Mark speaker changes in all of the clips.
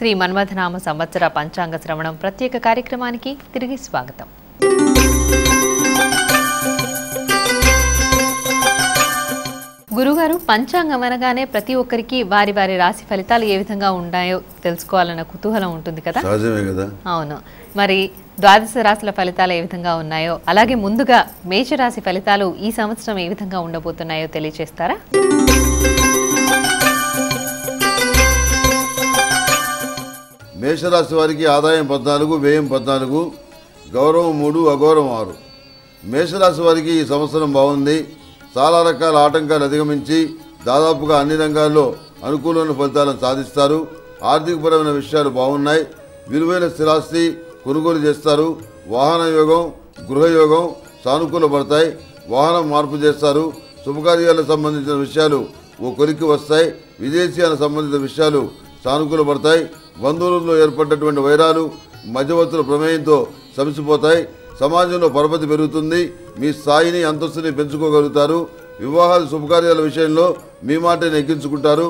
Speaker 1: శ్రీ మన్మథనామ సంవత్సర పంచాంగ శ్రవణం ప్రత్యేక కార్యక్రమానికి తిరిగి స్వాగతం. గురుగారు, పంచాంగం అనగానే ప్రతి ఒక్కరికి వారి వారి రాశి ఫలితాలు ఏ విధంగా ఉన్నాయో తెలుసుకోవాలన్న కుతూహలం ఉంటుంది కదా.
Speaker 2: సహజమే కదా.
Speaker 1: అవును, మరి ద్వాదశ రాశుల ఫలితాలు ఏ విధంగా ఉన్నాయో, అలాగే ముందుగా మేషరాశి ఫలితాలు ఈ సంవత్సరం ఏ విధంగా ఉండబోతున్నాయో తెలియజేస్తారా?
Speaker 2: మేషరాశి వారికి ఆదాయం 14, వ్యయం 14, గౌరవం 3, అగౌరవం 6. మేషరాశి వారికి ఈ సంవత్సరం బాగుంది. చాలా రకాల ఆటంకాలు అధిగమించి దాదాపుగా అన్ని రంగాల్లో అనుకూలమైన ఫలితాలను సాధిస్తారు. ఆర్థికపరమైన విషయాలు బాగున్నాయి. విలువైన స్థిరాస్తి కొనుగోలు చేస్తారు. వాహన యోగం, గృహయోగం సానుకూలపడతాయి. వాహనం మార్పు చేస్తారు. శుభకార్యాలకు సంబంధించిన విషయాలు ఓ కొలిక్కి వస్తాయి. విదేశీయాలకు సంబంధించిన విషయాలు సానుకూలపడతాయి. బంధువులలో ఏర్పడినటువంటి వైరాలు మధ్యవర్తుల ప్రమేయంతో సమసిపోతాయి. సమాజంలో పరపతి పెరుగుతుంది. మీ స్థాయిని అంతస్తుని పెంచుకోగలుగుతారు. వివాహాలు శుభకార్యాల విషయంలో మీ మాటని ఎక్కించుకుంటారు.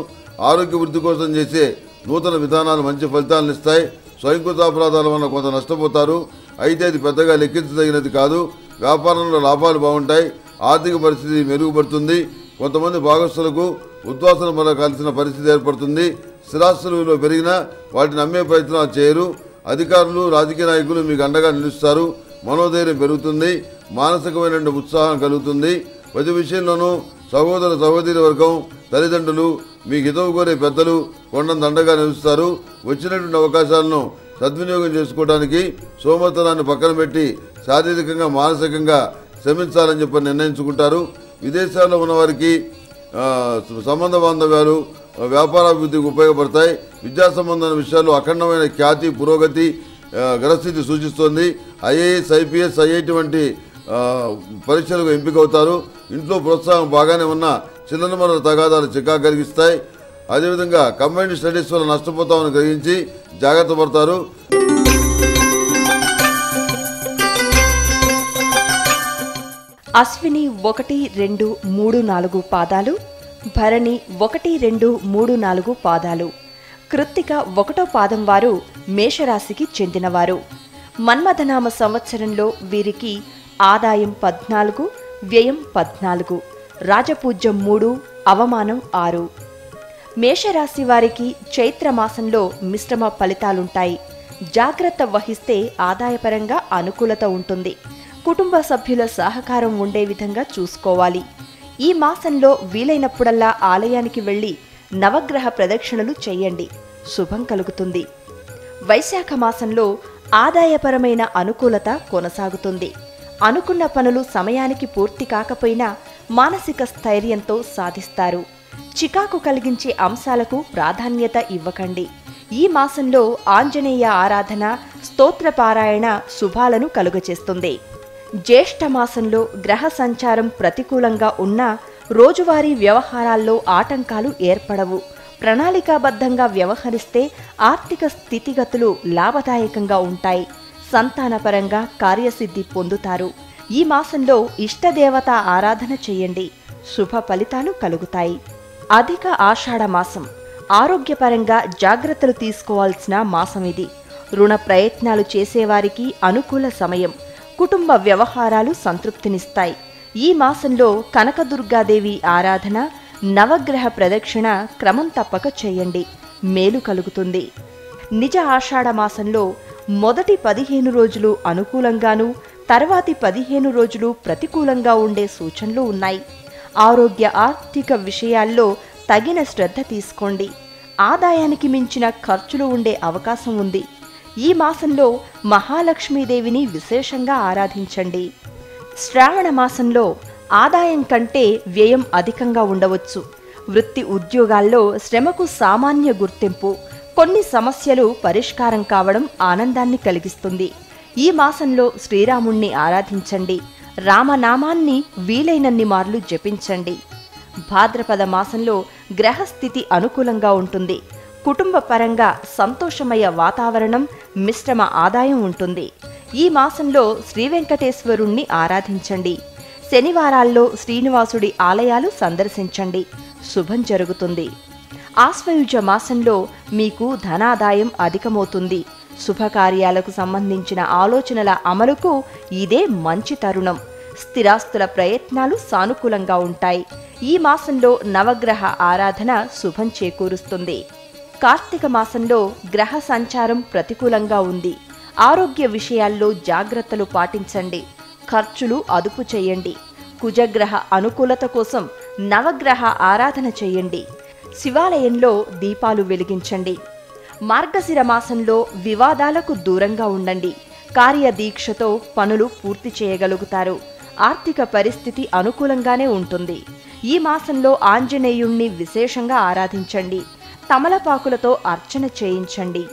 Speaker 2: ఆరోగ్య వృద్ధి కోసం చేసే నూతన విధానాలు మంచి ఫలితాలను ఇస్తాయి. స్వయంకృతాపరాధాల వల్ల కొంత నష్టపోతారు. అయితే అది పెద్దగా లెక్కించదగినది కాదు. వ్యాపారంలో లాభాలు బాగుంటాయి. ఆర్థిక పరిస్థితి మెరుగుపడుతుంది. కొంతమంది భాగస్తులకు ఉద్వాసన పలకాల్సిన పరిస్థితి ఏర్పడుతుంది. స్థిరాస్తుల విలువ పెరిగినా వాటిని అమ్మే ప్రయత్నాలు చేయరు. అధికారులు, రాజకీయ నాయకులు మీకు అండగా నిలుస్తారు. మనోధైర్యం పెరుగుతుంది. మానసికమైన ఉత్సాహం కలుగుతుంది. ప్రతి విషయంలోనూ సహోదర సహోదరి వర్గం, తల్లిదండ్రులు, మీకు హితవు కోరే పెద్దలు కొండంత అండగా నిలుస్తారు. వచ్చినటువంటి అవకాశాలను సద్వినియోగం చేసుకోవడానికి సోమరితనాన్ని పక్కన పెట్టి శారీరకంగా మానసికంగా శ్రమించాలని చెప్పి నిర్ణయించుకుంటారు. విదేశాల్లో ఉన్నవారికి సంబంధ బాంధవ్యాలు వ్యాపారాభివృద్ధికి ఉపయోగపడతాయి. విద్యా సంబంధమైన విషయాల్లో అఖండమైన ఖ్యాతి, పురోగతి గ్రహస్థితి సూచిస్తోంది. ఐఏఎస్, ఐపీఎస్, ఐఐటి వంటి పరీక్షలకు ఎంపికవుతారు. ఇంట్లో ప్రోత్సాహం బాగానే ఉన్న చిల్లనమల తగాదాలు చికా కలిగిస్తాయి. అదేవిధంగా కంబైన్డ్ స్టడీస్ వల్ల నష్టపోతామని గ్రహించి జాగ్రత్త పడతారు.
Speaker 3: అశ్విని 1, 2, 3, 4 పాదాలు, భరణి 1, 2, 3, 4 పాదాలు, కృత్తిక 1వ పాదం వారు మేషరాశికి చెందినవారు. మన్మథనామ సంవత్సరంలో వీరికి ఆదాయం 14, వ్యయం 14, రాజపూజ్యం 3, అవమానం 6. మేషరాశి వారికి చైత్రమాసంలో మిశ్రమ ఫలితాలుంటాయి. జాగ్రత్త వహిస్తే ఆదాయపరంగా అనుకూలత ఉంటుంది. కుటుంబ సభ్యుల సహకారం ఉండే విధంగా చూసుకోవాలి. ఈ మాసంలో వీలైనప్పుడల్లా ఆలయానికి వెళ్లి నవగ్రహ ప్రదక్షిణలు చేయండి, శుభం కలుగుతుంది. వైశాఖ మాసంలో ఆదాయపరమైన అనుకూలత కొనసాగుతుంది. అనుకున్న పనులు సమయానికి పూర్తి కాకపోయినా మానసిక స్థైర్యంతో సాధిస్తారు. చికాకు కలిగించే అంశాలకు ప్రాధాన్యత ఇవ్వకండి. ఈ మాసంలో ఆంజనేయ ఆరాధన, స్తోత్రపారాయణ శుభాలను కలుగచేస్తుంది. జ్యేష్ఠ మాసంలో గ్రహ సంచారం ప్రతికూలంగా ఉన్నా రోజువారీ వ్యవహారాల్లో ఆటంకాలు ఏర్పడవు. ప్రణాళికాబద్ధంగా వ్యవహరిస్తే ఆర్థిక స్థితిగతులు లాభదాయకంగా ఉంటాయి. సంతానపరంగా కార్యసిద్ధి పొందుతారు. ఈ మాసంలో ఇష్టదేవత ఆరాధన చేయండి, శుభ ఫలితాలు కలుగుతాయి. అధిక ఆషాఢ మాసం ఆరోగ్యపరంగా జాగ్రత్తలు తీసుకోవాల్సిన మాసం ఇది. రుణ ప్రయత్నాలు చేసేవారికి అనుకూల సమయం. కుటుంబ వ్యవహారాలు సంతృప్తినిస్తాయి. ఈ మాసంలో కనకదుర్గాదేవి ఆరాధన, నవగ్రహ ప్రదక్షిణ క్రమం తప్పక చేయండి, మేలు కలుగుతుంది. నిజ ఆషాఢ మాసంలో మొదటి 15 రోజులు అనుకూలంగాను, తర్వాతి 15 రోజులు ప్రతికూలంగా ఉండే సూచనలు ఉన్నాయి. ఆరోగ్య, ఆర్థిక విషయాల్లో తగిన శ్రద్ధ తీసుకోండి. ఆదాయానికి మించిన ఖర్చులు ఉండే అవకాశం ఉంది. ఈ మాసంలో మహాలక్ష్మీదేవిని విశేషంగా ఆరాధించండి. శ్రావణ మాసంలో ఆదాయం కంటే వ్యయం అధికంగా ఉండవచ్చు. వృత్తి ఉద్యోగాల్లో శ్రమకు సామాన్య గుర్తింపు, కొన్ని సమస్యలు పరిష్కారం కావడం ఆనందాన్ని కలిగిస్తుంది. ఈ మాసంలో శ్రీరాముణ్ణి ఆరాధించండి. రామనామాన్ని వీలైనన్ని మార్లు జపించండి. భాద్రపద మాసంలో గ్రహస్థితి అనుకూలంగా ఉంటుంది. కుటుంబ పరంగా సంతోషమయ వాతావరణం, మిశ్రమ ఆదాయం ఉంటుంది. ఈ మాసంలో శ్రీ వెంకటేశ్వరుణ్ణి ఆరాధించండి. శనివారాల్లో శ్రీనివాసుడి ఆలయాలు సందర్శించండి, శుభం జరుగుతుంది. ఆశ్వయుజ మాసంలో మీకు ధనాదాయం అధికమవుతుంది. శుభకార్యాలకు సంబంధించిన ఆలోచనల అమలుకు ఇదే మంచి తరుణం. స్థిరాస్తుల ప్రయత్నాలు సానుకూలంగా ఉంటాయి. ఈ మాసంలో నవగ్రహ ఆరాధన శుభం చేకూరుస్తుంది. కార్తీక మాసంలో గ్రహ సంచారం ప్రతికూలంగా ఉంది. ఆరోగ్య విషయాల్లో జాగ్రత్తలు పాటించండి. ఖర్చులు అదుపు చేయండి. కుజగ్రహ అనుకూలత కోసం నవగ్రహ ఆరాధన చేయండి. శివాలయంలో దీపాలు వెలిగించండి. మార్గశిర మాసంలో వివాదాలకు దూరంగా ఉండండి. కార్యదీక్షతో పనులు పూర్తి చేయగలుగుతారు. ఆర్థిక పరిస్థితి అనుకూలంగానే ఉంటుంది. ఈ మాసంలో ఆంజనేయుణ్ణి విశేషంగా ఆరాధించండి. తమలపాకులతో అర్చన చేయించండి.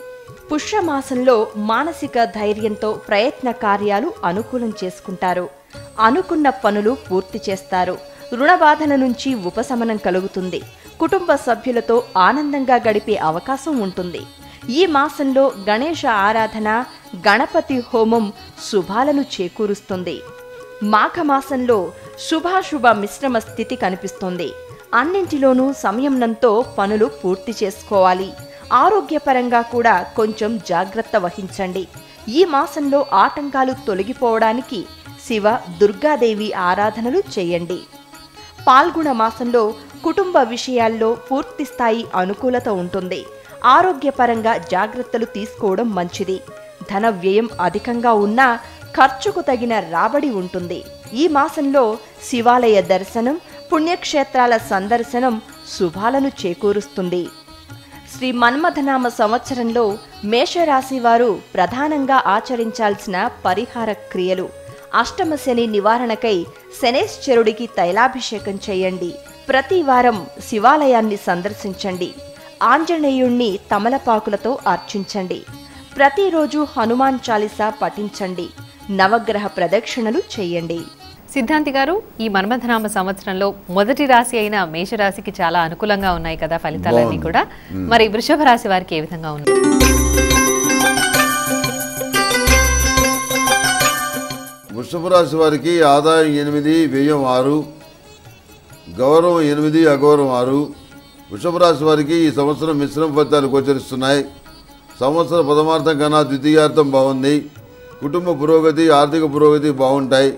Speaker 3: పుష్యమాసంలో మానసిక ధైర్యంతో ప్రయత్న కార్యాలు అనుకూలం చేసుకుంటారు. అనుకున్న పనులు పూర్తి చేస్తారు. రుణబాధల నుంచి ఉపశమనం కలుగుతుంది. కుటుంబ సభ్యులతో ఆనందంగా గడిపే అవకాశం ఉంటుంది. ఈ మాసంలో గణేశ ఆరాధన, గణపతి హోమం శుభాలను చేకూరుస్తుంది. మాఘమాసంలో శుభాశుభ మిశ్రమ స్థితి కనిపిస్తుంది. అన్నింటిలోనూ సంయమనంతో పనులు పూర్తి చేసుకోవాలి. ఆరోగ్యపరంగా కూడా కొంచెం జాగ్రత్త వహించండి. ఈ మాసంలో ఆటంకాలు తొలగిపోవడానికి శివ, దుర్గాదేవి ఆరాధనలు చేయండి. పాల్గొన మాసంలో కుటుంబ విషయాల్లో పూర్తిస్థాయి అనుకూలత ఉంటుంది. ఆరోగ్యపరంగా జాగ్రత్తలు తీసుకోవడం మంచిది. ధన వ్యయం అధికంగా ఉన్నా ఖర్చుకు తగిన రాబడి ఉంటుంది. ఈ మాసంలో శివాలయ దర్శనం, పుణ్యక్షేత్రాల సందర్శనం శుభాలను చేకూరుస్తుంది. శ్రీ మన్మథనామ సంవత్సరంలో మేషరాశి వారు ప్రధానంగా ఆచరించాల్సిన పరిహార క్రియలు: అష్టమ శని నివారణకై శనేశ్వరుడికి తైలాభిషేకం చేయండి. ప్రతి వారం శివాలయాన్ని సందర్శించండి. ఆంజనేయుణ్ణి తమలపాకులతో అర్చించండి. ప్రతిరోజు హనుమాన్ చాలీసా పఠించండి. నవగ్రహ ప్రదక్షిణలు చేయండి.
Speaker 1: సిద్ధాంతి గారు, ఈ మన్మథనామ సంవత్సరంలో మొదటి రాశి అయిన మేషరాశికి చాలా అనుకూలంగా ఉన్నాయి కదా ఫలితాలన్నీ కూడా. మరి వృషభ రాశి వారికి ఏ విధంగా ఉన్నాయి?
Speaker 2: వృషభ రాశి వారికి ఆదాయం 8, వ్యయం 6, గౌరవం 8, అగౌరవం 6. వృషభ రాశి వారికి ఈ సంవత్సరం మిశ్రమ ఫలితాలు గోచరిస్తున్నాయి. సంవత్సర ప్రథమార్థం కన్నా ద్వితీయార్థం బాగుంది. కుటుంబ పురోగతి, ఆర్థిక పురోగతి బాగుంటాయి.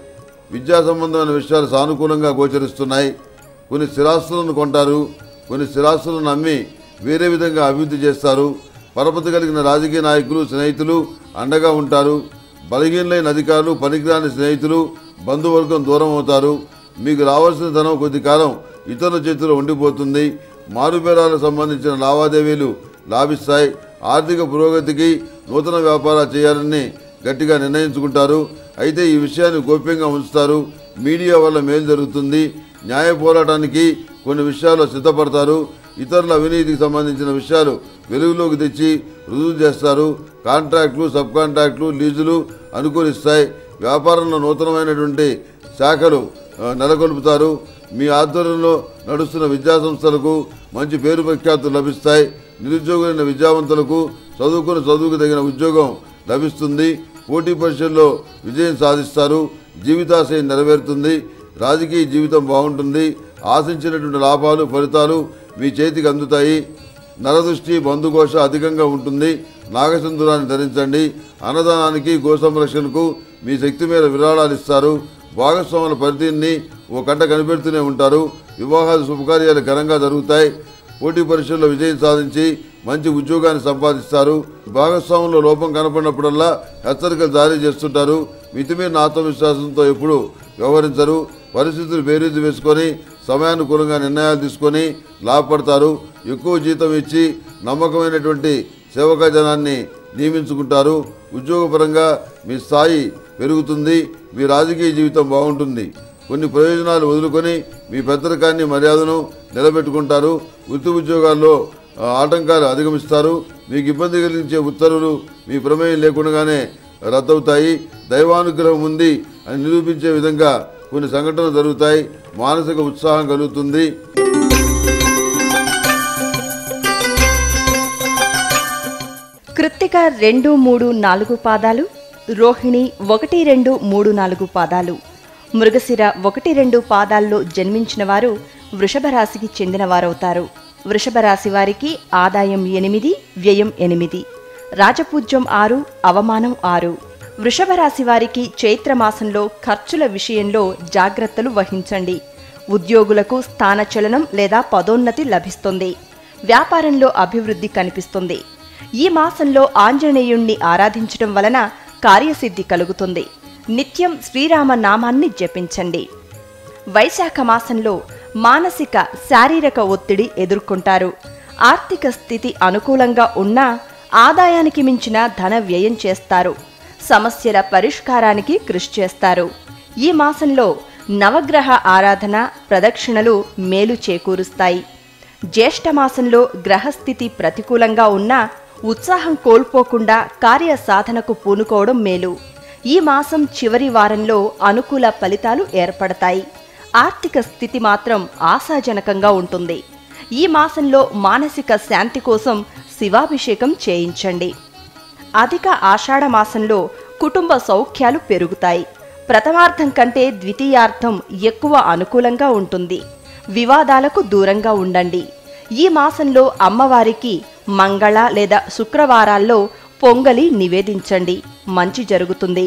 Speaker 2: విద్యా సంబంధమైన విషయాలు సానుకూలంగా గోచరిస్తున్నాయి. కొన్ని స్థిరాస్తులను కొంటారు. కొన్ని స్థిరాస్తులను అమ్మి వేరే విధంగా అభివృద్ధి చేస్తారు. పరపతి కలిగిన రాజకీయ నాయకులు, స్నేహితులు అండగా ఉంటారు. బలహీనలైన అధికారులు, పనికిరాని స్నేహితులు, బంధువర్గం దూరం అవుతారు. మీకు రావాల్సిన ధనం కొద్ది కాలం ఇతరుల చేతిలో ఉండిపోతుంది. మారుబేరాలకు సంబంధించిన లావాదేవీలు లాభిస్తాయి. ఆర్థిక పురోగతికి నూతన వ్యాపారాలు చేయాలని గట్టిగా నిర్ణయించుకుంటారు. అయితే ఈ విషయాన్ని గోప్యంగా ఉంచుతారు. మీడియా వల్ల మేలు జరుగుతుంది. న్యాయ పోరాటానికి కొన్ని విషయాల్లో సిద్ధపడతారు. ఇతరుల అవినీతికి సంబంధించిన విషయాలు వెలుగులోకి తెచ్చి రుజువు చేస్తారు. కాంట్రాక్టులు, సబ్ కాంట్రాక్టులు, లీజులు అనుకూలిస్తాయి. వ్యాపారంలో నూతనమైనటువంటి శాఖలు నెలకొల్పుతారు. మీ ఆధ్వర్యంలో నడుస్తున్న విద్యాసంస్థలకు మంచి పేరు ప్రఖ్యాతులు లభిస్తాయి. నిరుద్యోగులైన విద్యావంతులకు చదువుకు తగిన ఉద్యోగం లభిస్తుంది. పోటీ పరీక్షల్లో విజయం సాధిస్తారు. జీవితాశయం నెరవేరుతుంది. రాజకీయ జీవితం బాగుంటుంది. ఆశించినటువంటి లాభాలు, ఫలితాలు మీ చేతికి అందుతాయి. నరదృష్టి, బంధుఘోష అధికంగా ఉంటుంది. నాగసింధురాన్ని ధరించండి. అన్నదానానికి, గో సంరక్షణకు మీ శక్తి మేర విరాళాలు ఇస్తారు. భాగస్వాముల పరిధిని ఓ కంట కనిపెడుతూనే ఉంటారు. వివాహాలు, శుభకార్యాలు ఘనంగా జరుగుతాయి. పోటీ పరీక్షల్లో విజయం సాధించి మంచి ఉద్యోగాన్ని సంపాదిస్తారు. భాగస్వాముల్లో లోపం కనపడినప్పుడల్లా హెచ్చరికలు జారీ చేస్తుంటారు. మితిమీరిన ఆత్మవిశ్వాసంతో ఎప్పుడు వ్యవహరించరు. పరిస్థితులు బేరీజు వేసుకొని సమయానుకూలంగా నిర్ణయాలు తీసుకొని లాభపడతారు. ఎక్కువ జీతం ఇచ్చి నమ్మకమైనటువంటి సేవకా జనాన్ని నియమించుకుంటారు. ఉద్యోగపరంగా మీ స్థాయి పెరుగుతుంది. మీ రాజకీయ జీవితం బాగుంటుంది. కొన్ని ప్రయోజనాలు వదులుకొని మీ పెద్దరికాన్ని, మర్యాదను నిలబెట్టుకుంటారు. వృత్తి ఉద్యోగాల్లో ఆటంకాలు అధిగమిస్తారు. మీకు ఇబ్బంది కలిగించే ఉత్తర్వులు మీ ప్రమేయం లేకుండానే రద్దవుతాయి. దైవానుగ్రహం ఉంది అని నిరూపించే విధంగా కొన్ని సంఘటనలు జరుగుతాయి. మానసిక ఉత్సాహం కలుగుతుంది.
Speaker 3: కృత్తిక 2, 3, 4 పాదాలు, రోహిణి 1, 2, 3, 4 పాదాలు, మృగశిర 1, 2 పాదాల్లో జన్మించిన వారు వృషభ రాశికి చెందినవారవుతారు. వృషభ రాశి వారికి ఆదాయం 8, వ్యయం 8, రాజపూజ్యం 6, అవమానం 6. వృషభ రాశి వారికి చైత్రమాసంలో ఖర్చుల విషయంలో జాగ్రత్తలు వహించండి. ఉద్యోగులకు స్థానచలనం లేదా పదోన్నతి లభిస్తుంది. వ్యాపారంలో అభివృద్ధి కనిపిస్తుంది. ఈ మాసంలో ఆంజనేయుణ్ణి ఆరాధించడం వలన కార్యసిద్ధి కలుగుతుంది. నిత్యం శ్రీరామ నామాన్ని జపించండి. వైశాఖ మాసంలో మానసిక శారీరక ఒత్తిడి ఎదుర్కొంటారు. ఆర్థిక స్థితి అనుకూలంగా ఉన్నా ఆదాయానికి మించిన ధన వ్యయం చేస్తారు. సమస్యల పరిష్కారానికి కృషి చేస్తారు. ఈ మాసంలో నవగ్రహ ఆరాధన ప్రదక్షిణలు మేలు చేకూరుస్తాయి. జ్యేష్ఠ మాసంలో గ్రహస్థితి ప్రతికూలంగా ఉన్నా ఉత్సాహం కోల్పోకుండా కార్యసాధనకు పూనుకోవడం మేలు. ఈ మాసం చివరి వారంలో అనుకూల ఫలితాలు ఏర్పడతాయి. ఆర్థిక స్థితి మాత్రం ఆశాజనకంగా ఉంటుంది. ఈ మాసంలో మానసిక శాంతి కోసం శివాభిషేకం చేయించండి. అధిక ఆషాఢ మాసంలో కుటుంబ సౌఖ్యాలు పెరుగుతాయి. ప్రథమార్థం కంటే ద్వితీయార్థం ఎక్కువ అనుకూలంగా ఉంటుంది. వివాదాలకు దూరంగా ఉండండి. ఈ మాసంలో అమ్మవారికి మంగళ లేదా శుక్రవారాల్లో పొంగలి నివేదించండి. మంచి జరుగుతుంది.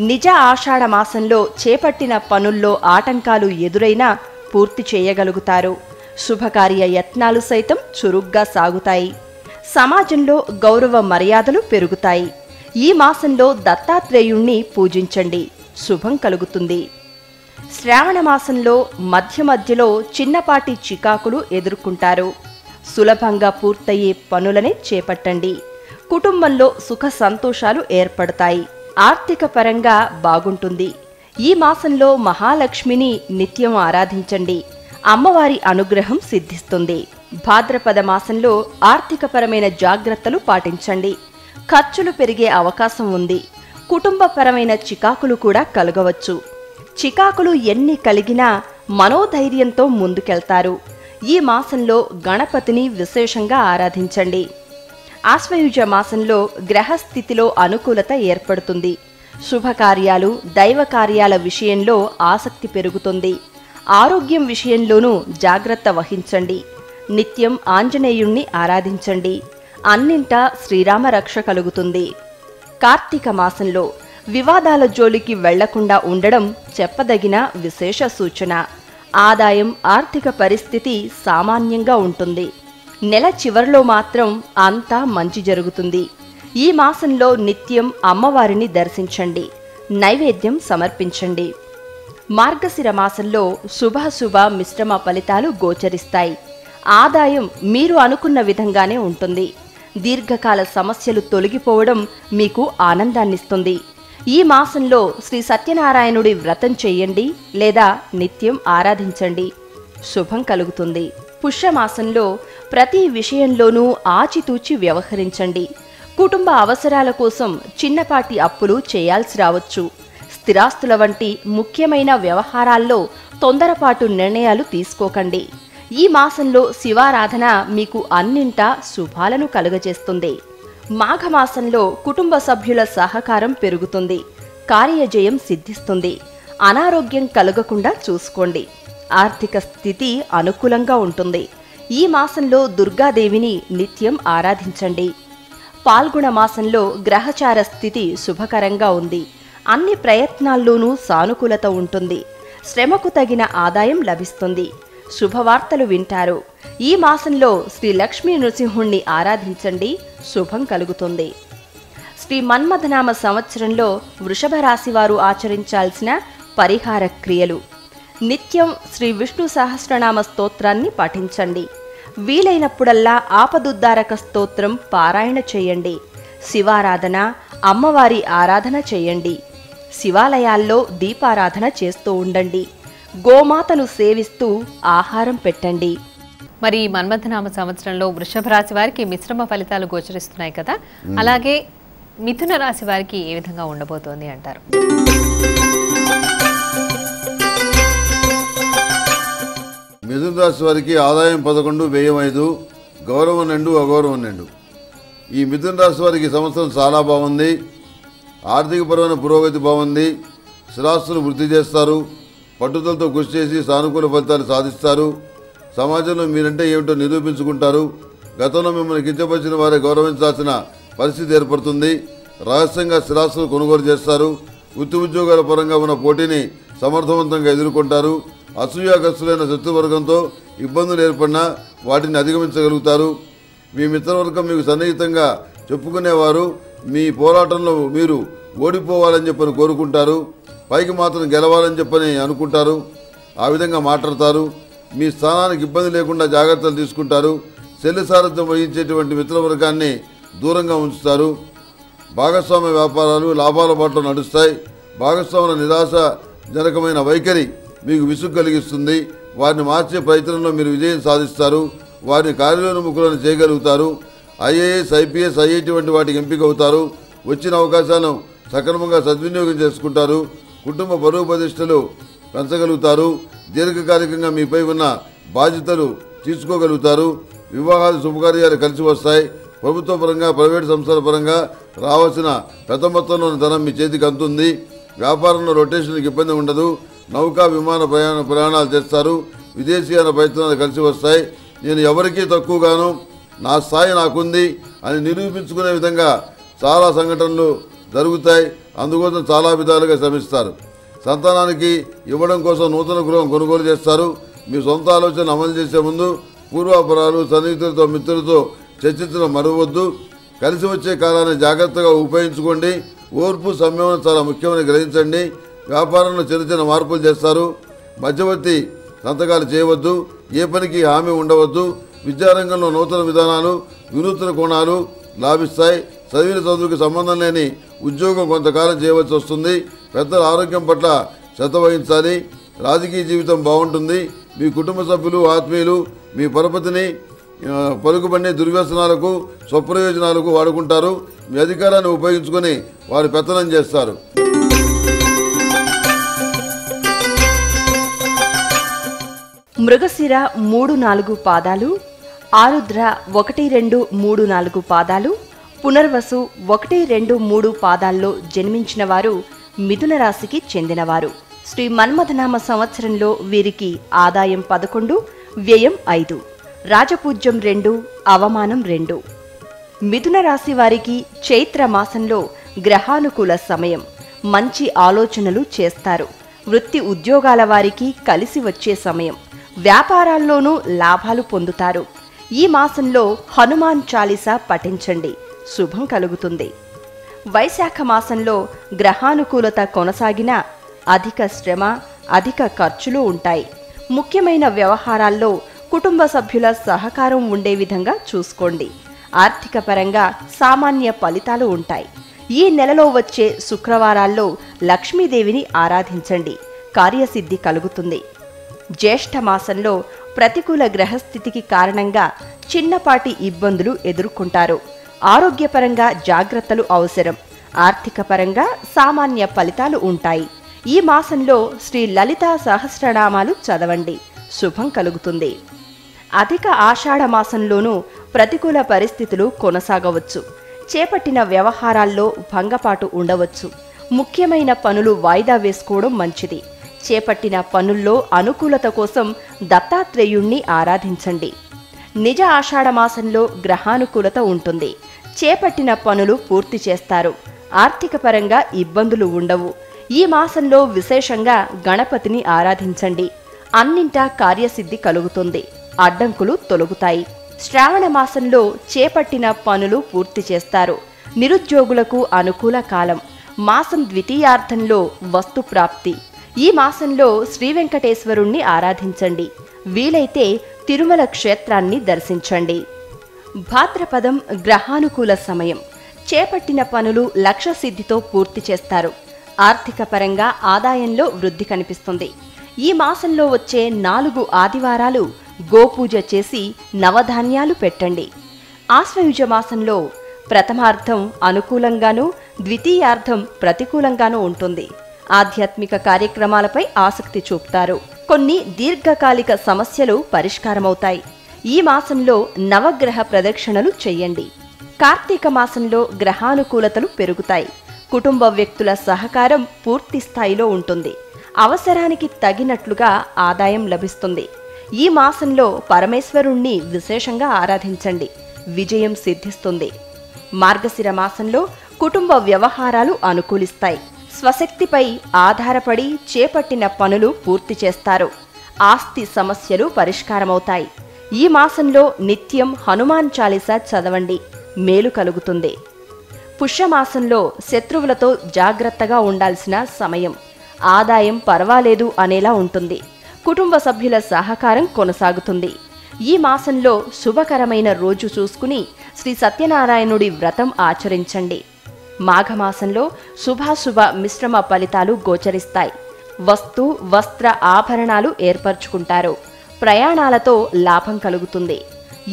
Speaker 3: నిజ ఆషాఢ మాసంలో చేపట్టిన పనుల్లో ఆటంకాలు ఎదురైనా పూర్తి చేయగలుగుతారు. శుభకార్య యత్నాలు సైతం చురుగ్గా సాగుతాయి. సమాజంలో గౌరవ మర్యాదలు పెరుగుతాయి. ఈ మాసంలో దత్తాత్రేయుణ్ణి పూజించండి. శుభం కలుగుతుంది. శ్రావణ మాసంలో మధ్య మధ్యలో చిన్నపాటి చికాకులు ఎదుర్కొంటారు. సులభంగా పూర్తయ్యే పనులనే చేపట్టండి. కుటుంబంలో సుఖ సంతోషాలు ఏర్పడతాయి. ఆర్థిక పరంగా బాగుంటుంది. ఈ మాసంలో మహాలక్ష్మిని నిత్యం ఆరాధించండి. అమ్మవారి అనుగ్రహం సిద్ధిస్తుంది. భాద్రపద మాసంలో ఆర్థికపరమైన జాగ్రత్తలు పాటించండి. ఖర్చులు పెరిగే అవకాశం ఉంది. కుటుంబపరమైన చికాకులు కూడా కలగవచ్చు. చికాకులు ఎన్ని కలిగినా మనోధైర్యంతో ముందుకెళ్తారు. ఈ మాసంలో గణపతిని విశేషంగా ఆరాధించండి. ఆశ్వయుజ మాసంలో గ్రహస్థితిలో అనుకూలత ఏర్పడుతుంది. శుభకార్యాలు దైవ కార్యాల విషయంలో ఆసక్తి పెరుగుతుంది. ఆరోగ్యం విషయంలోనూ జాగ్రత్త వహించండి. నిత్యం ఆంజనేయుణ్ణి ఆరాధించండి. అన్నింటా శ్రీరామ రక్ష కలుగుతుంది. కార్తీక మాసంలో వివాదాల జోలికి వెళ్లకుండా ఉండడం చెప్పదగిన విశేష సూచన. ఆదాయం ఆర్థిక పరిస్థితి సామాన్యంగా ఉంటుంది. నెల చివరిలో మాత్రం అంతా మంచి జరుగుతుంది. ఈ మాసంలో నిత్యం అమ్మవారిని దర్శించండి. నైవేద్యం సమర్పించండి. మార్గశిర మాసంలో శుభాశుభ మిశ్రమ ఫలితాలు గోచరిస్తాయి. ఆదాయం మీరు అనుకున్న విధంగానే ఉంటుంది. దీర్ఘకాల సమస్యలు తొలగిపోవడం మీకు ఆనందాన్నిస్తుంది. ఈ మాసంలో శ్రీ సత్యనారాయణుడి వ్రతం చెయ్యండి లేదా నిత్యం ఆరాధించండి. శుభం కలుగుతుంది. పుష్యమాసంలో ప్రతి విషయంలోనూ ఆచితూచి వ్యవహరించండి. కుటుంబ అవసరాల కోసం చిన్నపాటి అప్పులు చేయాల్సి రావచ్చు. స్థిరాస్తుల వంటి ముఖ్యమైన వ్యవహారాల్లో తొందరపాటు నిర్ణయాలు తీసుకోకండి. ఈ మాసంలో శివారాధన మీకు అన్నింటా శుభాలను కలుగజేస్తుంది. మాఘమాసంలో కుటుంబ సభ్యుల సహకారం పెరుగుతుంది. కార్యజయం సిద్ధిస్తుంది. అనారోగ్యం కలగకుండా చూసుకోండి. ఆర్థిక స్థితి అనుకూలంగా ఉంటుంది. ఈ మాసంలో దుర్గాదేవిని నిత్యం ఆరాధించండి. పాల్గొన మాసంలో గ్రహచార స్థితి శుభకరంగా ఉంది. అన్ని ప్రయత్నాల్లోనూ సానుకూలత ఉంటుంది. శ్రమకు తగిన ఆదాయం లభిస్తుంది. శుభవార్తలు వింటారు. ఈ మాసంలో శ్రీ లక్ష్మీ నృసింహుణ్ణి ఆరాధించండి. శుభం కలుగుతుంది. శ్రీ మన్మథనామ సంవత్సరంలో వృషభ రాశివారు ఆచరించాల్సిన పరిహార క్రియలు. నిత్యం శ్రీ విష్ణు సహస్రనామ స్తోత్రాన్ని పఠించండి. వీలైనప్పుడల్లా ఆపదుద్ధారక స్తోత్రం పారాయణ చేయండి. శివారాధన అమ్మవారి ఆరాధన చేయండి. శివాలయాల్లో దీపారాధన చేస్తూ ఉండండి. గోమాతను సేవిస్తూ ఆహారం పెట్టండి.
Speaker 1: మరి ఈ మన్మథనామ సంవత్సరంలో వృషభ రాశి వారికి మిశ్రమ ఫలితాలు గోచరిస్తున్నాయి కదా, అలాగే మిథున రాశి వారికి ఏ విధంగా ఉండబోతోంది అంటారు?
Speaker 2: మిథున రాశి వారికి ఆదాయం 11, వ్యయం 5, గౌరవం 2, అగౌరవం 2. ఈ మిథున రాశి వారికి సంవత్సరం చాలా బాగుంది. ఆర్థికపరమైన పురోగతి బాగుంది. స్థిరాస్తులు వృద్ధి చేస్తారు. పట్టుదలతో కృషి చేసి సానుకూల ఫలితాలు సాధిస్తారు. సమాజంలో మీరంటే ఏమిటో నిరూపించుకుంటారు. గతంలో మిమ్మల్ని కించపరిచిన వారే గౌరవించాల్సిన పరిస్థితి ఏర్పడుతుంది. రహస్యంగా స్థిరాస్తులు కొనుగోలు చేస్తారు. వృత్తి ఉద్యోగాల పరంగా ఉన్న పోటీని సమర్థవంతంగా ఎదుర్కొంటారు. అసూయాగ్రస్తులైన శత్రువర్గంతో ఇబ్బందులు ఏర్పడినా వాటిని అధిగమించగలుగుతారు. మీ మిత్రవర్గం మీకు సన్నిహితంగా చెప్పుకునేవారు మీ పోరాటంలో మీరు ఓడిపోవాలని చెప్పని కోరుకుంటారు. పైకి మాత్రం గెలవాలని చెప్పని అనుకుంటారు. ఆ విధంగా మాట్లాడతారు. మీ స్థానానికి ఇబ్బంది లేకుండా జాగ్రత్తలు తీసుకుంటారు. శల్య సారథ్యం వహించేటువంటి మిత్రవర్గాన్ని దూరంగా ఉంచుతారు. భాగస్వామ్య వ్యాపారాలు లాభాల బాటలో నడుస్తాయి. భాగస్వాముల నిరాశజనకమైన వైఖరి మీకు విసుగు కలిగిస్తుంది. వారిని మార్చే ప్రయత్నంలో మీరు విజయం సాధిస్తారు. వారిని కార్యోన్ముఖులను చేయగలుగుతారు. ఐఏఎస్, ఐపీఎస్, ఐఐటి వంటి వాటికి ఎంపిక అవుతారు. వచ్చిన అవకాశాలను సక్రమంగా సద్వినియోగం చేసుకుంటారు. కుటుంబ పరువు ప్రతిష్టలు పెంచగలుగుతారు. దీర్ఘకాలికంగా మీపై ఉన్న బాధ్యతలు తీసుకోగలుగుతారు. వివాహాలు శుభకార్యాలు కలిసి వస్తాయి. ప్రభుత్వ పరంగా ప్రైవేటు సంస్థల పరంగా రావాల్సిన పెద్ద మొత్తంలోని ధనం మీ చేతికి అందుతుంది. వ్యాపారంలో రొటేషన్కి ఇబ్బంది ఉండదు. నౌకా విమాన ప్రయాణాలు చేస్తారు. విదేశీయాన ప్రయత్నాలు కలిసి వస్తాయి. నేను ఎవరికీ తక్కువగాను, నా స్థాయి నాకుంది అని నిరూపించుకునే విధంగా చాలా సంఘటనలు జరుగుతాయి. అందుకోసం చాలా విధాలుగా శ్రమిస్తారు. సంతానానికి ఇవ్వడం కోసం నూతన గృహం కొనుగోలు చేస్తారు. మీ సొంత ఆలోచనలు అమలు చేసే ముందు పూర్వాపరాలు, సన్నిహితులతో, మిత్రులతో చర్చించడం మరవద్దు. కలిసి వచ్చే కాలాన్ని జాగ్రత్తగా ఉపయోగించుకోండి. ఓర్పు, సంయమనం చాలా ముఖ్యమని గ్రహించండి. వ్యాపారంలో చిన్న చిన్న మార్పులు చేస్తారు. మధ్యవర్తి సంతకాలు చేయవద్దు. ఏ పనికి హామీ ఉండవద్దు. విద్యారంగంలో నూతన విధానాలు, వినూత్న కోణాలు లాభిస్తాయి. చదివిన చదువుకి సంబంధం లేని ఉద్యోగం కొంతకాలం చేయవలసి వస్తుంది. పెద్దల ఆరోగ్యం పట్ల శ్రద్ధ వహించాలి. రాజకీయ జీవితం బాగుంటుంది. మీ కుటుంబ సభ్యులు, ఆత్మీయులు మీ పరపతిని పలుకుబడిన దుర్వ్యసనాలకు, స్వప్రయోజనాలకు వాడుకుంటారు. మీ అధికారాన్ని ఉపయోగించుకొని వారు పెత్తనం చేస్తారు.
Speaker 3: మృగశిర 3-4 పాదాలు, ఆరుద్ర 1-2-3-4 పాదాలు, పునర్వసు 1-2-3 పాదాల్లో జన్మించిన వారు మిథున రాశికి చెందినవారు. శ్రీ మన్మథనామ సంవత్సరంలో వీరికి ఆదాయం 11, వ్యయం 5, రాజపూజ్యం 2, అవమానం 2. మిథున రాశి వారికి చైత్ర మాసంలో గ్రహానుకూల సమయం. మంచి ఆలోచనలు చేస్తారు. వృత్తి ఉద్యోగాల వారికి కలిసి వచ్చే సమయం. వ్యాపారాల్లోనూ లాభాలు పొందుతారు. ఈ మాసంలో హనుమాన్ చాలీసా పఠించండి, శుభం కలుగుతుంది. వైశాఖ మాసంలో గ్రహానుకూలత కొనసాగినా అధిక శ్రమ, అధిక ఖర్చులు ఉంటాయి. ముఖ్యమైన వ్యవహారాల్లో కుటుంబ సభ్యుల సహకారం ఉండే విధంగా చూసుకోండి. ఆర్థిక పరంగా సామాన్య ఫలితాలు ఉంటాయి. ఈ నెలలో వచ్చే శుక్రవారాల్లో లక్ష్మీదేవిని ఆరాధించండి, కార్యసిద్ధి కలుగుతుంది. జ్యేష్ఠ మాసంలో ప్రతికూల గ్రహస్థితికి కారణంగా చిన్నపాటి ఇబ్బందులు ఎదుర్కొంటారు. ఆరోగ్యపరంగా జాగ్రత్తలు అవసరం. ఆర్థిక పరంగా సామాన్య ఫలితాలు ఉంటాయి. ఈ మాసంలో శ్రీ లలితా సహస్రనామాలు చదవండి, శుభం కలుగుతుంది. అధిక ఆషాఢ మాసంలోనూ ప్రతికూల పరిస్థితులు కొనసాగవచ్చు. చేపట్టిన వ్యవహారాల్లో భంగపాటు ఉండవచ్చు. ముఖ్యమైన పనులు వాయిదా వేసుకోవడం మంచిది. చేపట్టిన పనుల్లో అనుకూలత కోసం దత్తాత్రేయుణ్ణి ఆరాధించండి. నిజ ఆషాఢ మాసంలో గ్రహానుకూలత ఉంటుంది. చేపట్టిన పనులు పూర్తి చేస్తారు. ఆర్థిక పరంగా ఇబ్బందులు ఉండవు. ఈ మాసంలో విశేషంగా గణపతిని ఆరాధించండి. అన్నింటా కార్యసిద్ధి కలుగుతుంది. అడ్డంకులు తొలగుతాయి. శ్రావణ మాసంలో చేపట్టిన పనులు పూర్తి చేస్తారు. నిరుద్యోగులకు అనుకూల కాలం. మాసం ద్వితీయార్థంలో వస్తు ప్రాప్తి. ఈ మాసంలో శ్రీ వెంకటేశ్వరుణ్ణి ఆరాధించండి. వీలైతే తిరుమల క్షేత్రాన్ని దర్శించండి. భాద్రపదం గ్రహానుకూల సమయం. చేపట్టిన పనులు లక్ష్య సిద్ధితో పూర్తి చేస్తారు. ఆర్థిక పరంగా ఆదాయంలో వృద్ధి కనిపిస్తుంది. ఈ మాసంలో వచ్చే 4 ఆదివారాలు గోపూజ చేసి నవధాన్యాలు పెట్టండి. ఆశ్వయుజ మాసంలో ప్రథమార్థం అనుకూలంగానూ ద్వితీయార్థం ప్రతికూలంగానూ ఉంటుంది. ఆధ్యాత్మిక కార్యక్రమాలపై ఆసక్తి చూపుతారు. కొన్ని దీర్ఘకాలిక సమస్యలు పరిష్కారమవుతాయి. ఈ మాసంలో నవగ్రహ ప్రదక్షిణలు చెయ్యండి. కార్తీక మాసంలో గ్రహానుకూలతలు పెరుగుతాయి. కుటుంబ వ్యక్తుల సహకారం పూర్తి స్థాయిలో ఉంటుంది. అవసరానికి తగినట్లుగా ఆదాయం లభిస్తుంది. ఈ మాసంలో పరమేశ్వరుణ్ణి విశేషంగా ఆరాధించండి, విజయం సిద్ధిస్తుంది. మార్గశిర మాసంలో కుటుంబ వ్యవహారాలు అనుకూలిస్తాయి. స్వశక్తిపై ఆధారపడి చేపట్టిన పనులు పూర్తి చేస్తారు. ఆస్తి సమస్యలు పరిష్కారమవుతాయి. ఈ మాసంలో నిత్యం హనుమాన్ చాలీసా చదవండి, మేలు కలుగుతుంది. పుష్యమాసంలో శత్రువులతో జాగ్రత్తగా ఉండాల్సిన సమయం. ఆదాయం పర్వాలేదు అనేలా ఉంటుంది. కుటుంబ సభ్యుల సహకారం కొనసాగుతుంది. ఈ మాసంలో శుభకరమైన రోజు చూసుకుని శ్రీ సత్యనారాయణుడి వ్రతం ఆచరించండి. మాఘమాసంలో శుభాశుభ మిశ్రమ ఫలితాలు గోచరిస్తాయి. వస్తు వస్త్ర ఆభరణాలు ఏర్పరచుకుంటారు. ప్రయాణాలతో లాభం కలుగుతుంది.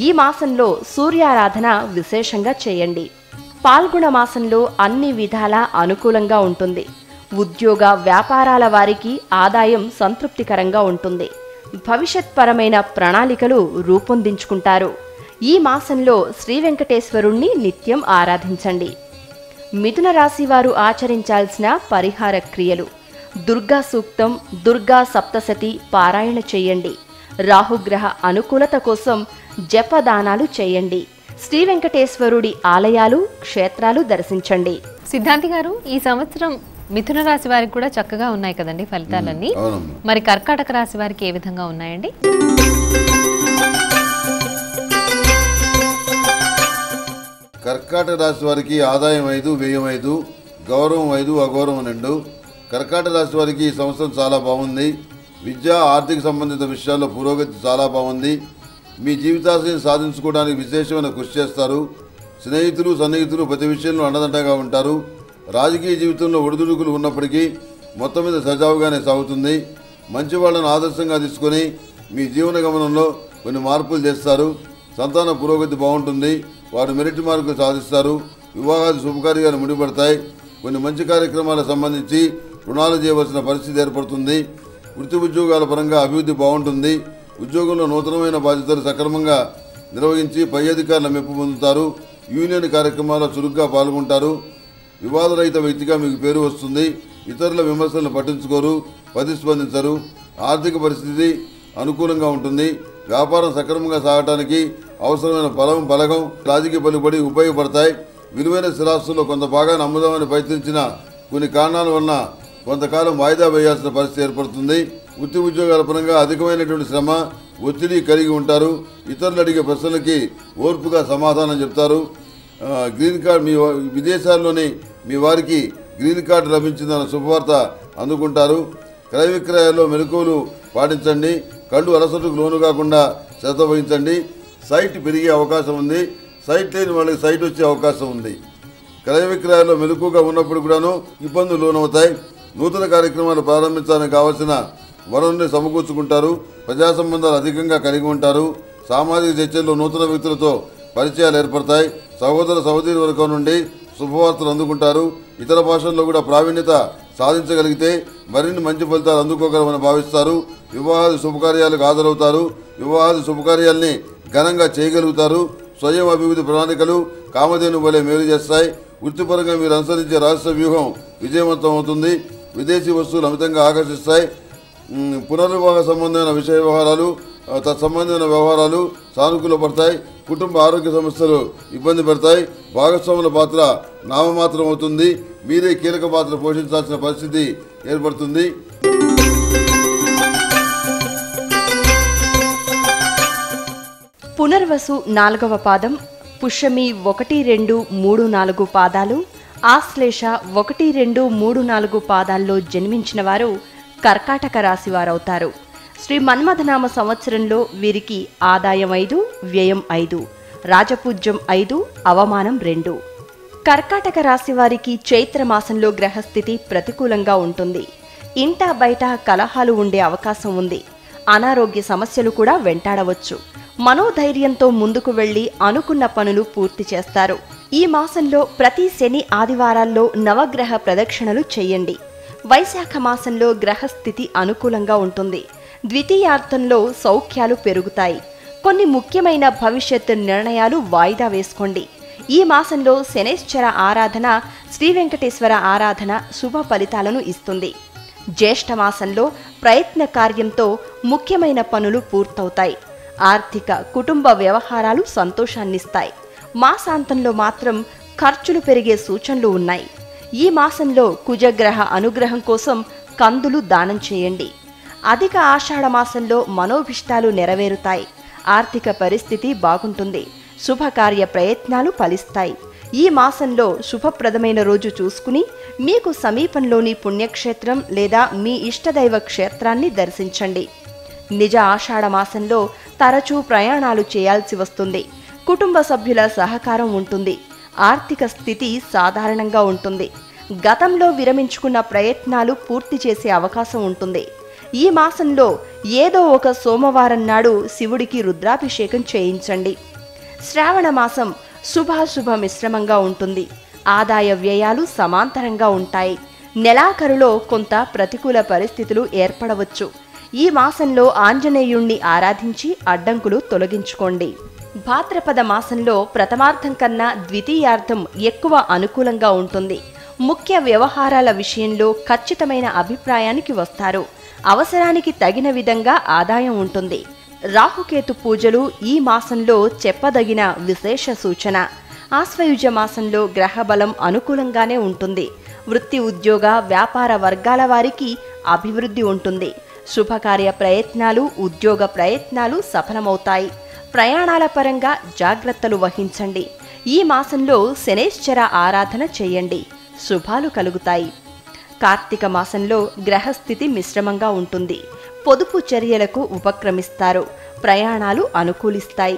Speaker 3: ఈ మాసంలో సూర్యారాధన విశేషంగా చేయండి. పాల్గొన మాసంలో అన్ని విధాలా అనుకూలంగా ఉంటుంది. ఉద్యోగ వ్యాపారాల వారికి ఆదాయం సంతృప్తికరంగా ఉంటుంది. భవిష్యత్పరమైన ప్రణాళికలు రూపొందించుకుంటారు. ఈ మాసంలో శ్రీ వెంకటేశ్వరుణ్ణి నిత్యం ఆరాధించండి. మిథున రాశి వారు ఆచరించాల్సిన పరిహార క్రియలు: దుర్గా సూక్తం, దుర్గా సప్తశతి పారాయణ చేయండి. రాహుగ్రహ అనుకూలత కోసం జపదానాలు చేయండి. శ్రీ వెంకటేశ్వరుడి ఆలయాలు, క్షేత్రాలు దర్శించండి.
Speaker 1: సిద్ధాంతి గారు, ఈ సంవత్సరం మిథున రాశి వారికి కూడా చక్కగా ఉన్నాయి కదండి ఫలితాలన్నీ. మరి కర్కాటక రాశి వారికి ఏ విధంగా ఉన్నాయండి?
Speaker 2: కర్కాటక రాశి వారికి ఆదాయం 5, వ్యయం 5, గౌరవం 5, అగౌరవం 2. కర్కాటక రాశి వారికి ఈ సంవత్సరం చాలా బాగుంది. విద్య, ఆర్థిక సంబంధిత విషయాల్లో పురోగతి చాలా బాగుంది. మీ జీవితాశయాన్ని సాధించుకోవడానికి విశేషమైన కృషి చేస్తారు. స్నేహితులు, సన్నిహితులు ప్రతి విషయంలో అండదండగా ఉంటారు. రాజకీయ జీవితంలో ఒడిదుడుకులు ఉన్నప్పటికీ మొత్తం మీద సజావుగానే సాగుతుంది. మంచి వాళ్ళను ఆదర్శంగా తీసుకొని మీ జీవన గమనంలో కొన్ని మార్పులు చేస్తారు. సంతాన పురోగతి బాగుంటుంది. వారు మెరిట్ మార్కులు సాధిస్తారు. వివాహాది శుభకార్యాలు ముడిపడతాయి. కొన్ని మంచి కార్యక్రమాలకు సంబంధించి రుణాలు చేయవలసిన పరిస్థితి ఏర్పడుతుంది. వృత్తి ఉద్యోగాల పరంగా అభివృద్ధి బాగుంటుంది. ఉద్యోగంలో నూతనమైన బాధ్యతలు సక్రమంగా నిర్వహించి పై అధికారుల మెప్పు పొందుతారు. యూనియన్ కార్యక్రమాల్లో చురుగ్గా పాల్గొంటారు. వివాదరహిత వ్యక్తిగా మీకు పేరు వస్తుంది. ఇతరుల విమర్శలను పట్టించుకోరు, ప్రతిస్పందించరు. ఆర్థిక పరిస్థితి అనుకూలంగా ఉంటుంది. వ్యాపారం సక్రమంగా సాగటానికి అవసరమైన బలగం, రాజకీయ పలుకుబడి ఉపయోగపడతాయి. విలువైన స్థిరాస్తుల్లో కొంత భాగాన్ని అమ్ముదామని ప్రయత్నించిన కొన్ని కారణాల వలన కొంతకాలం వాయిదా వేయాల్సిన పరిస్థితి ఏర్పడుతుంది. వృత్తి ఉద్యోగాల పరంగా అధికమైనటువంటి శ్రమ, ఒత్తిడి కలిగి ఉంటారు. ఇతరులు అడిగే ప్రశ్నలకి ఓర్పుగా సమాధానం చెప్తారు. గ్రీన్ కార్డ్, మీ విదేశాల్లోని మీ వారికి గ్రీన్ కార్డు లభించిందన్న శుభవార్త అందుకుంటారు. క్రయ విక్రయాల్లో మెలకువలు పాటించండి. కళ్ళు అలసటకు లోను కాకుండా శ్రద్ధ వహించండి. సైట్ పెరిగే అవకాశం ఉంది. సైట్ లేని వాళ్ళకి సైట్ వచ్చే అవకాశం ఉంది. క్రయ విక్రయాల్లో మెలకువగా ఉన్నప్పుడు కూడాను ఇబ్బందులు లోనవుతాయి. నూతన కార్యక్రమాలు ప్రారంభించడానికి కావాల్సిన వనరుల్ని సమకూర్చుకుంటారు. ప్రజా సంబంధాలు అధికంగా కలిగి ఉంటారు. సామాజిక చర్చల్లో నూతన వ్యక్తులతో పరిచయాలు ఏర్పడతాయి. సహోదర సహోదరి వర్గం నుండి శుభవార్తలు అందుకుంటారు. ఇతర భాషల్లో కూడా ప్రావీణ్యత సాధించగలిగితే మరిన్ని మంచి ఫలితాలు అందుకోగలమని భావిస్తారు. వివాహాది శుభకార్యాలకు హాజరవుతారు. వివాహాది శుభకార్యాల్ని ఘనంగా చేయగలుగుతారు. స్వయం అభివృద్ధి ప్రణాళికలు కామధేను వలె మేలు చేస్తాయి. వృత్తిపరంగా మీరు అనుసరించే రహస్య వ్యూహం విజయవంతం అవుతుంది. విదేశీ వస్తువులు అమితంగా ఆకర్షిస్తాయి. పునర్వివాహ సంబంధమైన విషయ వ్యవహారాలు, తత్సంబంధమైన వ్యవహారాలు సానుకూల పడతాయి. కుటుంబ ఆరోగ్య సమస్యలు ఇబ్బంది పెడతాయి. భాగస్వాముల పాత్ర నామమాత్రం అవుతుంది. మీరే కీలక పాత్ర పోషించాల్సిన పరిస్థితి ఏర్పడుతుంది.
Speaker 3: పునర్వసు 4వ పాదం, పుష్యమి 1, 2, 3, 4 పాదాలు, ఆశ్లేష 1, 2, 3, 4 పాదాల్లో జన్మించిన వారు కర్కాటక రాశివారవుతారు. శ్రీ మన్మథనామ సంవత్సరంలో వీరికి ఆదాయం 5, వ్యయం 5, రాజపూజ్యం 5, అవమానం 2. కర్కాటక రాశి వారికి చైత్రమాసంలో గ్రహస్థితి ప్రతికూలంగా ఉంటుంది. ఇంటా బయట కలహాలు ఉండే అవకాశం ఉంది. అనారోగ్య సమస్యలు కూడా వెంటాడవచ్చు. మనోధైర్యంతో ముందుకు వెళ్లి అనుకున్న పనులు పూర్తి చేస్తారు. ఈ మాసంలో ప్రతి శని ఆదివారాల్లో నవగ్రహ ప్రదక్షిణలు చేయండి. వైశాఖ మాసంలో గ్రహస్థితి అనుకూలంగా ఉంటుంది. ద్వితీయార్థంలో సౌఖ్యాలు పెరుగుతాయి. కొన్ని ముఖ్యమైన భవిష్యత్తు నిర్ణయాలు వాయిదా వేసుకోండి. ఈ మాసంలో శనేశ్వర ఆరాధన, శ్రీ వెంకటేశ్వర ఆరాధన శుభ ఫలితాలను ఇస్తుంది. జ్యేష్ఠమాసంలో ప్రయత్న కార్యంతో ముఖ్యమైన పనులు పూర్తవుతాయి. ఆర్థిక కుటుంబ వ్యవహారాలు సంతోషాన్నిస్తాయి. మాసాంతంలో మాత్రం ఖర్చులు పెరిగే సూచనలు ఉన్నాయి. ఈ మాసంలో కుజగ్రహ అనుగ్రహం కోసం కందులు దానం చేయండి. అధిక ఆషాఢ మాసంలో మనోభిష్టాలు నెరవేరుతాయి. ఆర్థిక పరిస్థితి బాగుంటుంది. శుభకార్య ప్రయత్నాలు ఫలిస్తాయి. ఈ మాసంలో శుభప్రదమైన రోజు చూసుకుని మీకు సమీపంలోని పుణ్యక్షేత్రం లేదా మీ ఇష్టదైవ క్షేత్రాన్ని దర్శించండి. నిజ ఆషాఢ మాసంలో తరచూ ప్రయాణాలు చేయాల్సి వస్తుంది. కుటుంబ సభ్యుల సహకారం ఉంటుంది. ఆర్థిక స్థితి సాధారణంగా ఉంటుంది. గతంలో విరమించుకున్న ప్రయత్నాలు పూర్తి చేసే అవకాశం ఉంటుంది. ఈ మాసంలో ఏదో ఒక సోమవారం నాడు శివుడికి రుద్రాభిషేకం చేయించండి. శ్రావణ మాసం శుభాశుభ మిశ్రమంగా ఉంటుంది. ఆదాయ వ్యయాలు సమాంతరంగా ఉంటాయి. నెలాఖరులో కొంత ప్రతికూల పరిస్థితులు ఏర్పడవచ్చు. ఈ మాసంలో ఆంజనేయుణ్ణి ఆరాధించి అడ్డంకులు తొలగించుకోండి. భాద్రపద మాసంలో ప్రథమార్థం కన్నా ద్వితీయార్థం ఎక్కువ అనుకూలంగా ఉంటుంది. ముఖ్య వ్యవహారాల విషయంలో ఖచ్చితమైన అభిప్రాయానికి వస్తారు. అవసరానికి తగిన విధంగా ఆదాయం ఉంటుంది. రాహుకేతు పూజలు ఈ మాసంలో చెప్పదగిన విశేష సూచన. ఆశ్వయుజ మాసంలో గ్రహబలం అనుకూలంగానే ఉంటుంది. వృత్తి ఉద్యోగ వ్యాపార వర్గాల వారికి అభివృద్ధి ఉంటుంది. శుభకార్య ప్రయత్నాలు ఉద్యోగ ప్రయత్నాలు సఫలమవుతాయి. ప్రయాణాల పరంగా జాగ్రత్తలు వహించండి. ఈ మాసంలో శనేశ్వర ఆరాధన చేయండి. శుభాలు కలుగుతాయి. కార్తీక మాసంలో గ్రహస్థితి మిశ్రమంగా ఉంటుంది. పొదుపు చర్యలకు ఉపక్రమిస్తారు. ప్రయాణాలు అనుకూలిస్తాయి.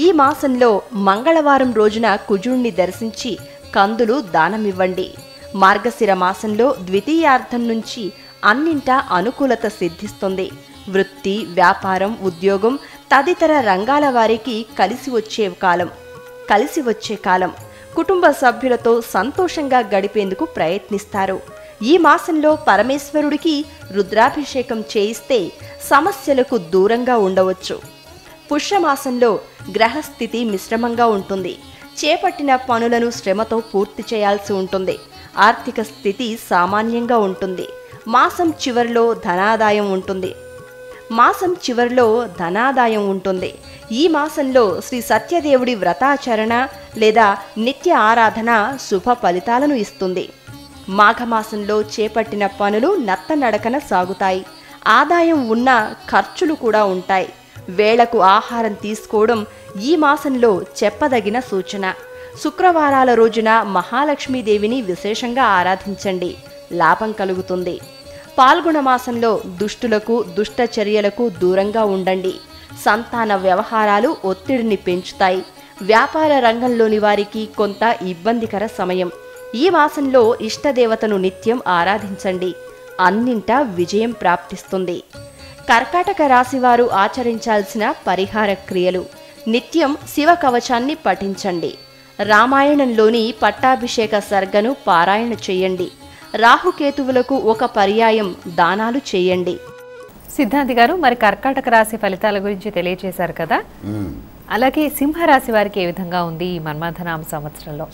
Speaker 3: ఈ మాసంలో మంగళవారం రోజున కుజుణ్ణి దర్శించి కందులు దానమివ్వండి. మార్గశిర మాసంలో ద్వితీయార్థం నుంచి అన్నింటా అనుకూలత సిద్ధిస్తుంది. వృత్తి వ్యాపారం ఉద్యోగం తదితర రంగాల వారికి కలిసి వచ్చే కాలం. కుటుంబ సభ్యులతో సంతోషంగా గడిపేందుకు ప్రయత్నిస్తారు. ఈ మాసంలో పరమేశ్వరుడికి రుద్రాభిషేకం చేయిస్తే సమస్యలకు దూరంగా ఉండవచ్చు. పుష్యమాసంలో గ్రహస్థితి మిశ్రమంగా ఉంటుంది. చేపట్టిన పనులను శ్రమతో పూర్తి చేయాల్సి ఉంటుంది. ఆర్థిక స్థితి సామాన్యంగా ఉంటుంది. మాసం చివరిలో ధనాదాయం ఉంటుంది. ఈ మాసంలో శ్రీ సత్యదేవుడి వ్రతాచరణ లేదా నిత్య ఆరాధన శుభ ఫలితాలను ఇస్తుంది. మాఘమాసంలో చేపట్టిన పనులు నత్తనడకన సాగుతాయి. ఆదాయం ఉన్న ఖర్చులు కూడా ఉంటాయి. వేళకు ఆహారం తీసుకోవడం ఈ మాసంలో చెప్పదగిన సూచన. శుక్రవారాల రోజున మహాలక్ష్మీదేవిని విశేషంగా ఆరాధించండి. లాభం కలుగుతుంది. పాల్గొన మాసంలో దుష్టులకు దుష్ట చర్యలకు దూరంగా ఉండండి. సంతాన వ్యవహారాలు ఒత్తిడిని పెంచుతాయి. వ్యాపార రంగంలోని వారికి కొంత ఇబ్బందికర సమయం. ఈ మాసంలో ఇష్టదేవతను నిత్యం ఆరాధించండి. అన్నింటా విజయం ప్రాప్తిస్తుంది. కర్కాటక రాశివారు ఆచరించాల్సిన పరిహార క్రియలు: నిత్యం శివ కవచాన్ని పఠించండి. రామాయణంలోని పట్టాభిషేక సర్గను పారాయణ చేయండి. రాహుకేతువులకు ఒక పర్యాయం దానాలు చేయండి.
Speaker 1: సిద్ధాంతి గారు, మరి కర్కాటక రాశి ఫలితాల గురించి తెలియజేశారు కదా, అలాగే సింహరాశి వారికి ఏ విధంగా ఉంది ఈ మన్మథనామ సంవత్సరంలో?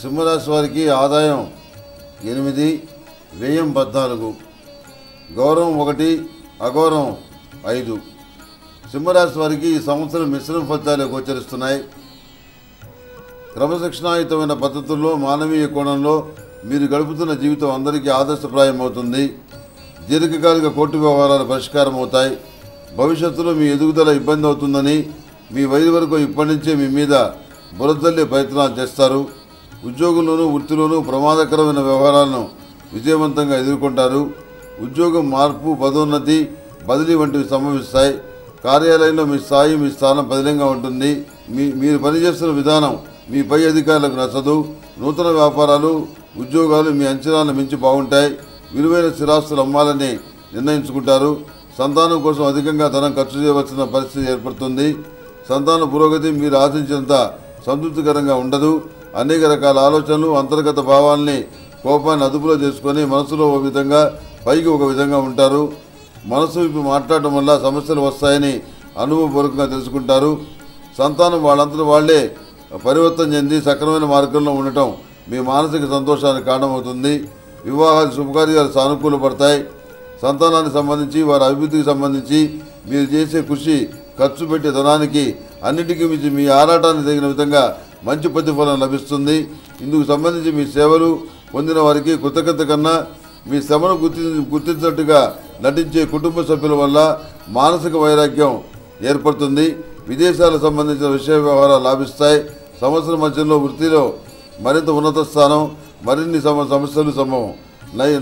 Speaker 2: సింహరాశి వారికి ఆదాయం 8, వ్యయం 14, గౌరవం 1, అగౌరవం 5. సింహరాశి వారికి ఈ సంవత్సరం మిశ్రమ ఫలితాలు గోచరిస్తున్నాయి. క్రమశిక్షణాయుతమైన పద్ధతుల్లో మానవీయ కోణంలో మీరు గడుపుతున్న జీవితం అందరికీ ఆదర్శప్రాయం అవుతుంది. దీర్ఘకాలిక కోర్టు వ్యవహారాలు పరిష్కారం అవుతాయి. భవిష్యత్తులో మీ ఎదుగుదల ఇబ్బంది అవుతుందని మీ వయసు వరకు ఇప్పటి నుంచే మీ మీద బురదల్లే ప్రయత్నాలు చేస్తారు. ఉద్యోగంలోనూ వృత్తిలోనూ ప్రమాదకరమైన వ్యవహారాలను విజయవంతంగా ఎదుర్కొంటారు. ఉద్యోగం మార్పు, పదోన్నతి, బదిలీ వంటివి సంభవిస్తాయి. కార్యాలయంలో మీ స్థాయి, మీ స్థానం పదిలంగా ఉంటుంది. మీరు పనిచేస్తున్న విధానం మీ పై అధికారులకు నచ్చదు. నూతన వ్యాపారాలు, ఉద్యోగాలు మీ అంచనాలను మించి బాగుంటాయి. విలువైన స్థిరాస్తులు అమ్మాలని నిర్ణయించుకుంటారు. సంతానం కోసం అధికంగా ధనం ఖర్చు చేయవలసిన పరిస్థితి ఏర్పడుతుంది. సంతాన పురోగతి మీరు ఆశించినంత సంతృప్తికరంగా ఉండదు. అనేక రకాల ఆలోచనలు, అంతర్గత భావాల్ని, కోపాన్ని అదుపులో చేసుకొని మనసులో ఒక విధంగా, పైకి ఒక విధంగా ఉంటారు. మనసు విప్పి మాట్లాడటం వల్ల సమస్యలు వస్తాయని అనుభవపూర్వకంగా తెలుసుకుంటారు. సంతానం వాళ్ళంతటా వాళ్లే పరివర్తన చెంది సక్రమైన మార్గంలో ఉండటం మీ మానసిక సంతోషానికి కారణమవుతుంది. వివాహాలు శుభకార్యాలు సానుకూలపడతాయి. సంతానానికి సంబంధించి వారి అభివృద్ధికి సంబంధించి మీరు చేసే కృషి, ఖర్చు పెట్టే ధనానికి అన్నిటికీ మించి మీ ఆరాటానికి తగిన విధంగా మంచి ప్రతిఫలం లభిస్తుంది. ఇందుకు సంబంధించి మీ సేవలు పొందిన వారికి కృతజ్ఞత కన్నా మీ శ్రమను గుర్తించినట్టుగా నటించే కుటుంబ సభ్యుల వల్ల మానసిక వైరాగ్యం ఏర్పడుతుంది. విదేశాలకు సంబంధించిన విషయ వ్యవహారాలు లాభిస్తాయి. సంవత్సరం మధ్యలో వృత్తిలో మరింత ఉన్నత స్థానం, మరిన్ని సమస్యలు సంభవం.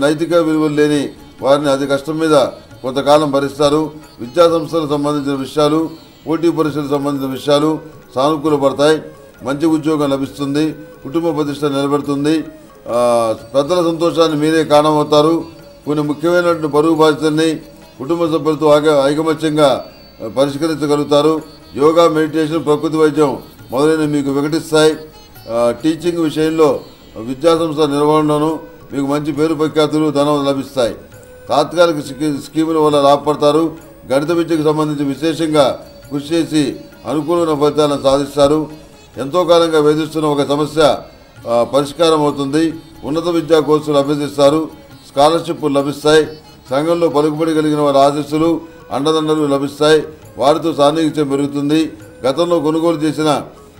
Speaker 2: నైతిక విలువలు లేని వారిని అతి కష్టం మీద కొంతకాలం భరిస్తారు. విద్యా సంస్థలకు సంబంధించిన విషయాలు, పోటీ పరీక్షలకు సంబంధించిన విషయాలు సానుకూలపడతాయి. మంచి ఉద్యోగం లభిస్తుంది. కుటుంబ ప్రతిష్ట నిలబెడుతుంది. పెద్దల సంతోషాన్ని మీరే కారణమవుతారు. కొన్ని ముఖ్యమైనటువంటి బరువు బాధ్యతల్ని కుటుంబ సభ్యులతో ఐకమత్యంగా పరిష్కరించగలుగుతారు. యోగా, మెడిటేషన్, ప్రకృతి వైద్యం మొదలైనవి మీకు వికటిస్తాయి. టీచింగ్ విషయంలో విద్యాసంస్థ నిర్వహణలోనూ మీకు మంచి పేరు ప్రఖ్యాతులు, ధనం లభిస్తాయి. తాత్కాలిక స్కీముల వల్ల లాభపడతారు. గణిత విద్యకు సంబంధించి విశేషంగా కృషి చేసి అనుకూలమైన ఫలితాలను సాధిస్తారు. ఎంతో కాలంగా వేధిస్తున్న ఒక సమస్య పరిష్కారం అవుతుంది. ఉన్నత విద్యా కోర్సులు అభ్యసిస్తారు. స్కాలర్షిప్లు లభిస్తాయి. సంఘంలో పలుకుబడి కలిగిన వారి ఆశీస్సులు, అండదండలు లభిస్తాయి. వారితో సాన్నిహిత్యం పెరుగుతుంది. గతంలో కొనుగోలు చేసిన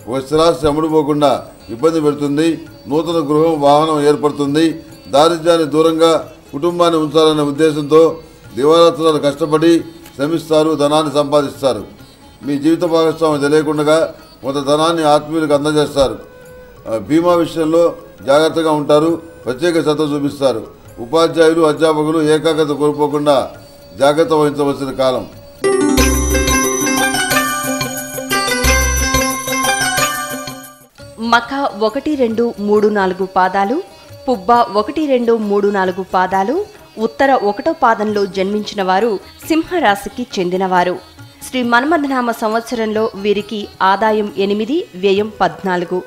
Speaker 2: ఒక స్థిరాస్తి అమ్ముడుపోకుండా ఇబ్బంది పెడుతుంది. నూతన గృహం, వాహనం ఏర్పడుతుంది. దారిద్ర్యాన్ని దూరంగా కుటుంబాన్ని ఉంచాలనే ఉద్దేశంతో దివారాత్రాలు కష్టపడి శ్రమిస్తారు, ధనాన్ని సంపాదిస్తారు. మీ జీవిత భాగస్వామి తెలియకుండా కొంత ధనాన్ని ఆత్మీయులకు అందజేస్తారు. బీమా విషయంలో జాగ్రత్తగా ఉంటారు. ప్రత్యేక శ్రద్ధ చూపిస్తారు. ఉపాధ్యాయులు, అధ్యాపకులు ఏకాగ్రత కోల్పోకుండా జాగ్రత్త వహించవలసిన కాలం.
Speaker 3: మఖ 1, 2, 3, 4 పాదాలు, పుబ్బ 1, 2, 3, 4 పాదాలు, ఉత్తర 1వ పాదంలో జన్మించిన వారు సింహరాశికి చెందినవారు. శ్రీ మన్మథనామ సంవత్సరంలో వీరికి ఆదాయం 8, వ్యయం 14,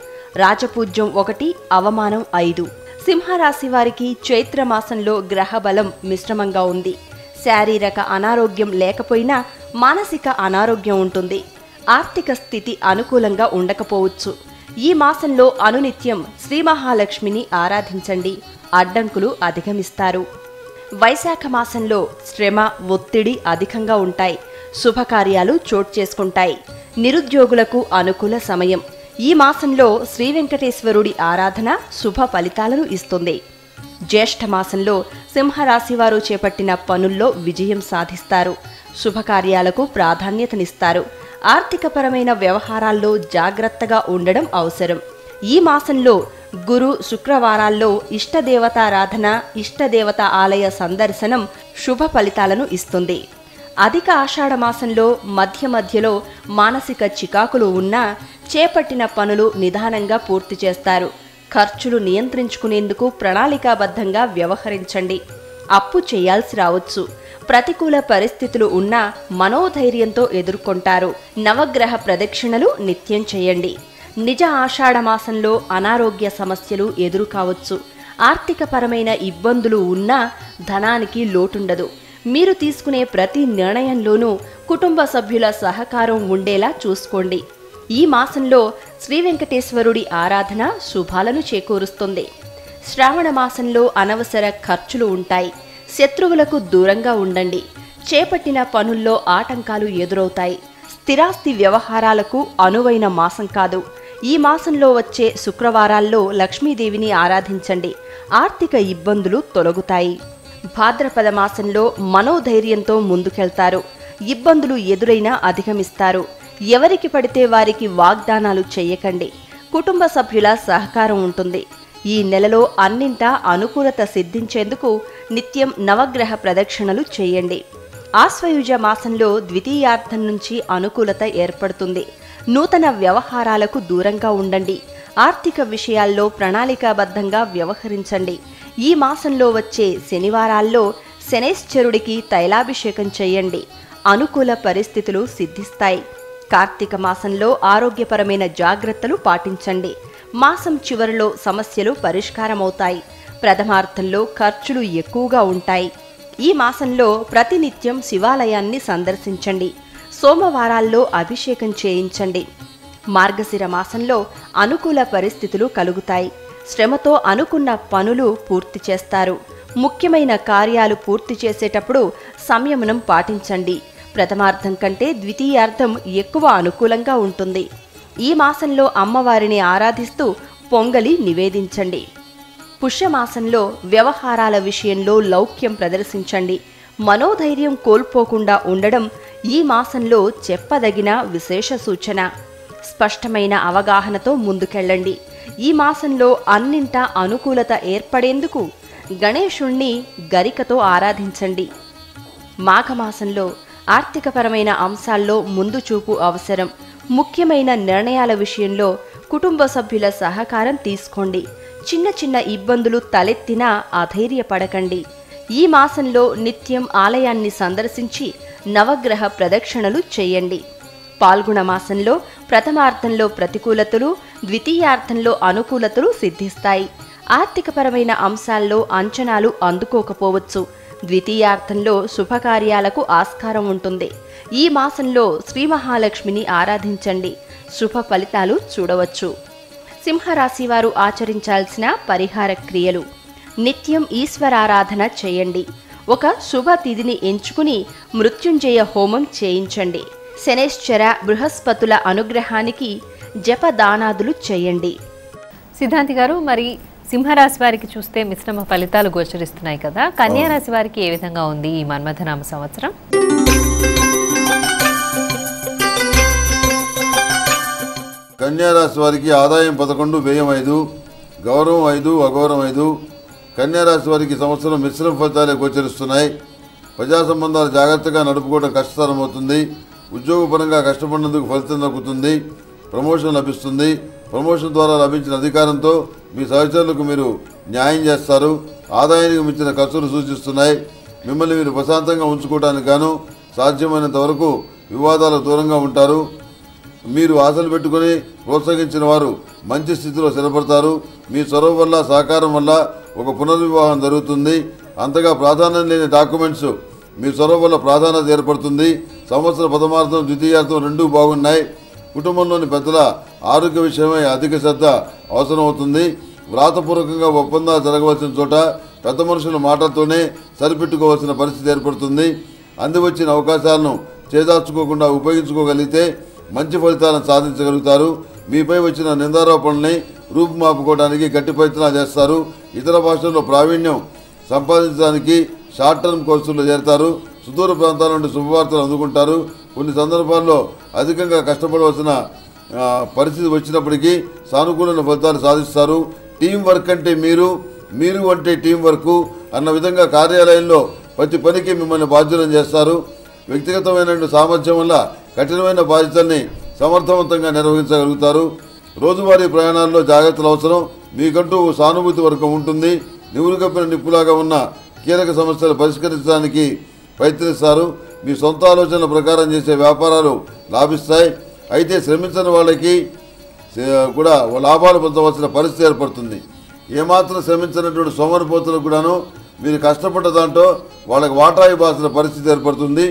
Speaker 3: రాజపూజ్యం 1, అవమానం 5. సింహరాశి వారికి చైత్రమాసంలో గ్రహబలం మిశ్రమంగా ఉంది. శారీరక అనారోగ్యం లేకపోయినా మానసిక అనారోగ్యం ఉంటుంది. ఆర్థిక స్థితి అనుకూలంగా ఉండకపోవచ్చు. ఈ మాసంలో అనునిత్యం శ్రీ మహాలక్ష్మిని ఆరాధించండి. అడ్డంకులు అధిగమిస్తారు. వైశాఖ మాసంలో శ్రమ, ఒత్తిడి అధికంగా ఉంటాయి. శుభకార్యాలు చోటు చేసుకుంటాయి. నిరుద్యోగులకు అనుకూల సమయం. ఈ మాసంలో శ్రీ వెంకటేశ్వరుడి ఆరాధన శుభ ఫలితాలను ఇస్తుంది. జ్యేష్ఠ మాసంలో సింహరాశివారు చేపట్టిన పనుల్లో విజయం సాధిస్తారు. శుభకార్యాలకు ప్రాధాన్యతనిస్తారు. ఆర్థికపరమైన వ్యవహారాల్లో జాగ్రత్తగా ఉండడం అవసరం. ఈ మాసంలో గురు, శుక్రవారాల్లో ఇష్టదేవతారాధన, ఇష్టదేవత ఆలయ సందర్శనం శుభ ఫలితాలను ఇస్తుంది. అధిక ఆషాఢ మాసంలో మధ్యలో మానసిక చికాకులు ఉన్నా చేపట్టిన పనులు నిదానంగా పూర్తి చేస్తారు. ఖర్చులు నియంత్రించుకునేందుకు ప్రణాళికాబద్ధంగా వ్యవహరించండి. అప్పు చేయాల్సి రావచ్చు. ప్రతికూల పరిస్థితులు ఉన్నా మనోధైర్యంతో ఎదుర్కొంటారు. నవగ్రహ ప్రదక్షిణలు నిత్యం చేయండి. నిజ ఆషాఢ మాసంలో అనారోగ్య సమస్యలు ఎదురు కావచ్చు. ఆర్థికపరమైన ఇబ్బందులు ఉన్నా ధనానికి లోటుండదు. మీరు తీసుకునే ప్రతి నిర్ణయంలోనూ కుటుంబ సభ్యుల సహకారం ఉండేలా చూసుకోండి. ఈ మాసంలో శ్రీ వెంకటేశ్వరుడి ఆరాధన శుభాలను చేకూరుస్తుంది. శ్రావణ మాసంలో అనవసర ఖర్చులు ఉంటాయి. శత్రువులకు దూరంగా ఉండండి. చేపట్టిన పనుల్లో ఆటంకాలు ఎదురవుతాయి. స్థిరాస్తి వ్యవహారాలకు అనువైన మాసం కాదు. ఈ మాసంలో వచ్చే శుక్రవారాల్లో లక్ష్మీదేవిని ఆరాధించండి. ఆర్థిక ఇబ్బందులు తొలగుతాయి. భాద్రపద మాసంలో మనోధైర్యంతో ముందుకెళ్తారు. ఇబ్బందులు ఎదురైనా అధిగమిస్తారు. ఎవరికి పడితే వారికి వాగ్దానాలు చెయ్యకండి. కుటుంబ సభ్యుల సహకారం ఉంటుంది. ఈ నెలలో అన్నింటా అనుకూలత సిద్ధించేందుకు నిత్యం నవగ్రహ ప్రదక్షిణలు చేయండి. ఆశ్వయుజ మాసంలో ద్వితీయార్థం నుంచి అనుకూలత ఏర్పడుతుంది. నూతన వ్యవహారాలకు దూరంగా ఉండండి. ఆర్థిక విషయాల్లో ప్రణాళికాబద్ధంగా వ్యవహరించండి. ఈ మాసంలో వచ్చే శనివారాల్లో శనేశ్వరుడికి తైలాభిషేకం చేయండి. అనుకూల పరిస్థితులు సిద్ధిస్తాయి. కార్తీక మాసంలో ఆరోగ్యపరమైన జాగ్రత్తలు పాటించండి. మాసం చివరిలో సమస్యలు పరిష్కారమవుతాయి. ప్రథమార్థంలో ఖర్చులు ఎక్కువగా ఉంటాయి. ఈ మాసంలో ప్రతినిత్యం శివాలయాన్ని సందర్శించండి. సోమవారాల్లో అభిషేకం చేయించండి. మార్గశిర మాసంలో అనుకూల పరిస్థితులు కలుగుతాయి. శ్రమతో అనుకున్న పనులు పూర్తి చేస్తారు. ముఖ్యమైన కార్యాలు పూర్తి చేసేటప్పుడు సంయమనం పాటించండి. ప్రథమార్థం కంటే ద్వితీయార్థం ఎక్కువ అనుకూలంగా ఉంటుంది. ఈ మాసంలో అమ్మవారిని ఆరాధిస్తూ పొంగలి నివేదించండి. పుష్యమాసంలో వ్యవహారాల విషయంలో లౌక్యం ప్రదర్శించండి. మనోధైర్యం కోల్పోకుండా ఉండడం ఈ మాసంలో చెప్పదగిన విశేష సూచన. స్పష్టమైన అవగాహనతో ముందుకెళ్ళండి. ఈ మాసంలో అన్నింటా అనుకూలత ఏర్పడేందుకు గణేశుణ్ణి గరికతో ఆరాధించండి. మాఘమాసంలో ఆర్థికపరమైన అంశాల్లో ముందు చూపు అవసరం. ముఖ్యమైన నిర్ణయాల విషయంలో కుటుంబ సభ్యుల సహకారం తీసుకోండి. చిన్న చిన్న ఇబ్బందులు తలెత్తినా అధైర్యపడకండి. ఈ మాసంలో నిత్యం ఆలయాన్ని సందర్శించి నవగ్రహ ప్రదక్షిణలు చేయండి. పాల్గొన మాసంలో ప్రథమార్థంలో ప్రతికూలతలు, ద్వితీయార్థంలో అనుకూలతలు సిద్ధిస్తాయి. ఆర్థికపరమైన అంశాల్లో అంచనాలు అందుకోకపోవచ్చు. ద్వితీయార్థంలో శుభకార్యాలకు ఆస్కారం ఉంటుంది. ఈ మాసంలో శ్రీ మహాలక్ష్మిని ఆరాధించండి. శుభ ఫలితాలు చూడవచ్చు. సింహరాశి వారు ఆచరించాల్సిన పరిహార క్రియలు: నిత్యం ఈశ్వరారాధన చేయండి. ఒక శుభ తిథిని ఎంచుకుని మృత్యుంజయ హోమం చేయించండి. శనేశ్వర బృహస్పతుల అనుగ్రహానికి జపదానాదులు చేయండి.
Speaker 1: సిద్ధాంతి గారు, మరి సింహరాశి వారికి చూస్తే మిశ్రమ ఫలితాలు గోచరిస్తున్నాయి కదా, కన్యా రాశి వారికి ఏ విధంగా ఉంది ఈ మన్మథనామ సంవత్సరం?
Speaker 2: కన్యా రాశి వారికి ఆదాయం 11, వ్యయం 5, గౌరవం 5, అగౌరవం 5. కన్యా రాశి వారికి సంవత్సరం మిశ్రమ ఫలితాలే గోచరిస్తున్నాయి. ప్రజా సంబంధాలు జాగ్రత్తగా నడుపుకోవడం కష్టతరమవుతుంది. ఉద్యోగపరంగా కష్టపడినందుకు ఫలితం దక్కుతుంది. ప్రమోషన్ లభిస్తుంది. ప్రమోషన్ ద్వారా లభించిన అధికారంతో మీ సహచరులకు మీరు న్యాయం చేస్తారు. ఆదాయానికి మించిన ఖర్చులు సూచిస్తున్నాయి. మిమ్మల్ని మీరు ప్రశాంతంగా ఉంచుకోవడానికి గాను సాధ్యమైనంత వరకు వివాదాలకు దూరంగా ఉంటారు. మీరు ఆశలు పెట్టుకుని ప్రోత్సహించిన వారు మంచి స్థితిలో స్థిరపడతారు. మీ చొరవ వల్ల, సహకారం వల్ల ఒక పునర్వివాహం జరుగుతుంది. అంతగా ప్రాధాన్యం లేని డాక్యుమెంట్స్ మీ చొరవ వల్ల ప్రాధాన్యత ఏర్పడుతుంది. సంవత్సర ప్రథమార్థం, ద్వితీయార్థం రెండూ బాగున్నాయి. కుటుంబంలోని పెద్దల ఆరోగ్య విషయమై అధిక శ్రద్ధ అవసరమవుతుంది. వ్రాతపూర్వకంగా ఒప్పందాలు జరగవలసిన చోట పెద్ద మనుషుల మాటలతోనే సరిపెట్టుకోవాల్సిన పరిస్థితి ఏర్పడుతుంది. అందివచ్చిన అవకాశాలను చేదార్చుకోకుండా ఉపయోగించుకోగలిగితే మంచి ఫలితాలను సాధించగలుగుతారు. మీపై వచ్చిన నిందారోపణల్ని రూపుమాపుకోవడానికి గట్టి ప్రయత్నాలు చేస్తారు. ఇతర భాషల్లో ప్రావీణ్యం సంపాదించడానికి షార్ట్ టర్మ్ కోర్సుల్లో చేరతారు. సుదూర ప్రాంతాల నుండి శుభవార్తలు అందుకుంటారు. కొన్ని సందర్భాల్లో అధికంగా కష్టపడవలసిన పరిస్థితి వచ్చినప్పటికీ సానుకూలమైన ఫలితాలు సాధిస్తారు. టీం వర్క్ అంటే మీరు అంటే టీం వర్క్ అన్న విధంగా కార్యాలయంలో ప్రతి పనికి మిమ్మల్ని బాధ్యులను చేస్తారు. వ్యక్తిగతమైన సామర్థ్యం వల్ల కఠినమైన బాధ్యతల్ని సమర్థవంతంగా నిర్వహించగలుగుతారు. రోజువారీ ప్రయాణాల్లో జాగ్రత్తలు అవసరం. మీకంటూ సానుభూతి వర్గం ఉంటుంది. నివురు కప్పిన నిప్పులాగా ఉన్న కీలక సమస్యలు పరిష్కరించడానికి ప్రయత్నిస్తారు. మీ సొంత ఆలోచనల ప్రకారం చేసే వ్యాపారాలు లాభిస్తాయి. అయితే శ్రమించని వాళ్ళకి కూడా లాభాలు పొందవలసిన పరిస్థితి ఏర్పడుతుంది. ఏమాత్రం శ్రమించినటువంటి సోమరిపోతులకు కూడాను మీరు కష్టపడ్డ దాంట్లో వాళ్ళకి వాటా ఇవ్వాల్సిన పరిస్థితి ఏర్పడుతుంది.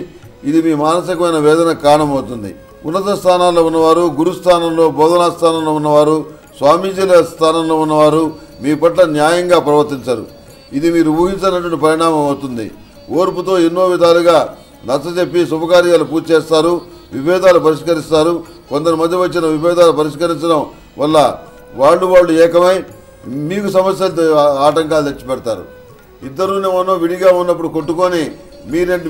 Speaker 2: ఇది మీ మానసికమైన వేదనకు కారణమవుతుంది. ఉన్నత స్థానాల్లో ఉన్నవారు, గురుస్థానంలో, బోధనా స్థానంలో ఉన్నవారు, స్వామీజీల స్థానంలో ఉన్నవారు మీ పట్ల న్యాయంగా ప్రవర్తించరు. ఇది మీరు ఊహించినటువంటి పరిణామం అవుతుంది. ఓర్పుతో ఎన్నో విధాలుగా నచ్చజెప్పి శుభకార్యాలు పూర్తి చేస్తారు. విభేదాలు పరిష్కరిస్తారు. కొందరి మధ్య వచ్చిన విభేదాలు పరిష్కరించడం వల్ల వాళ్ళు ఏకమై మీకు సమస్యలు ఆటంకాలు తెచ్చిపెడతారు. ఇద్దరునేమో విడిగా ఉన్నప్పుడు కొట్టుకొని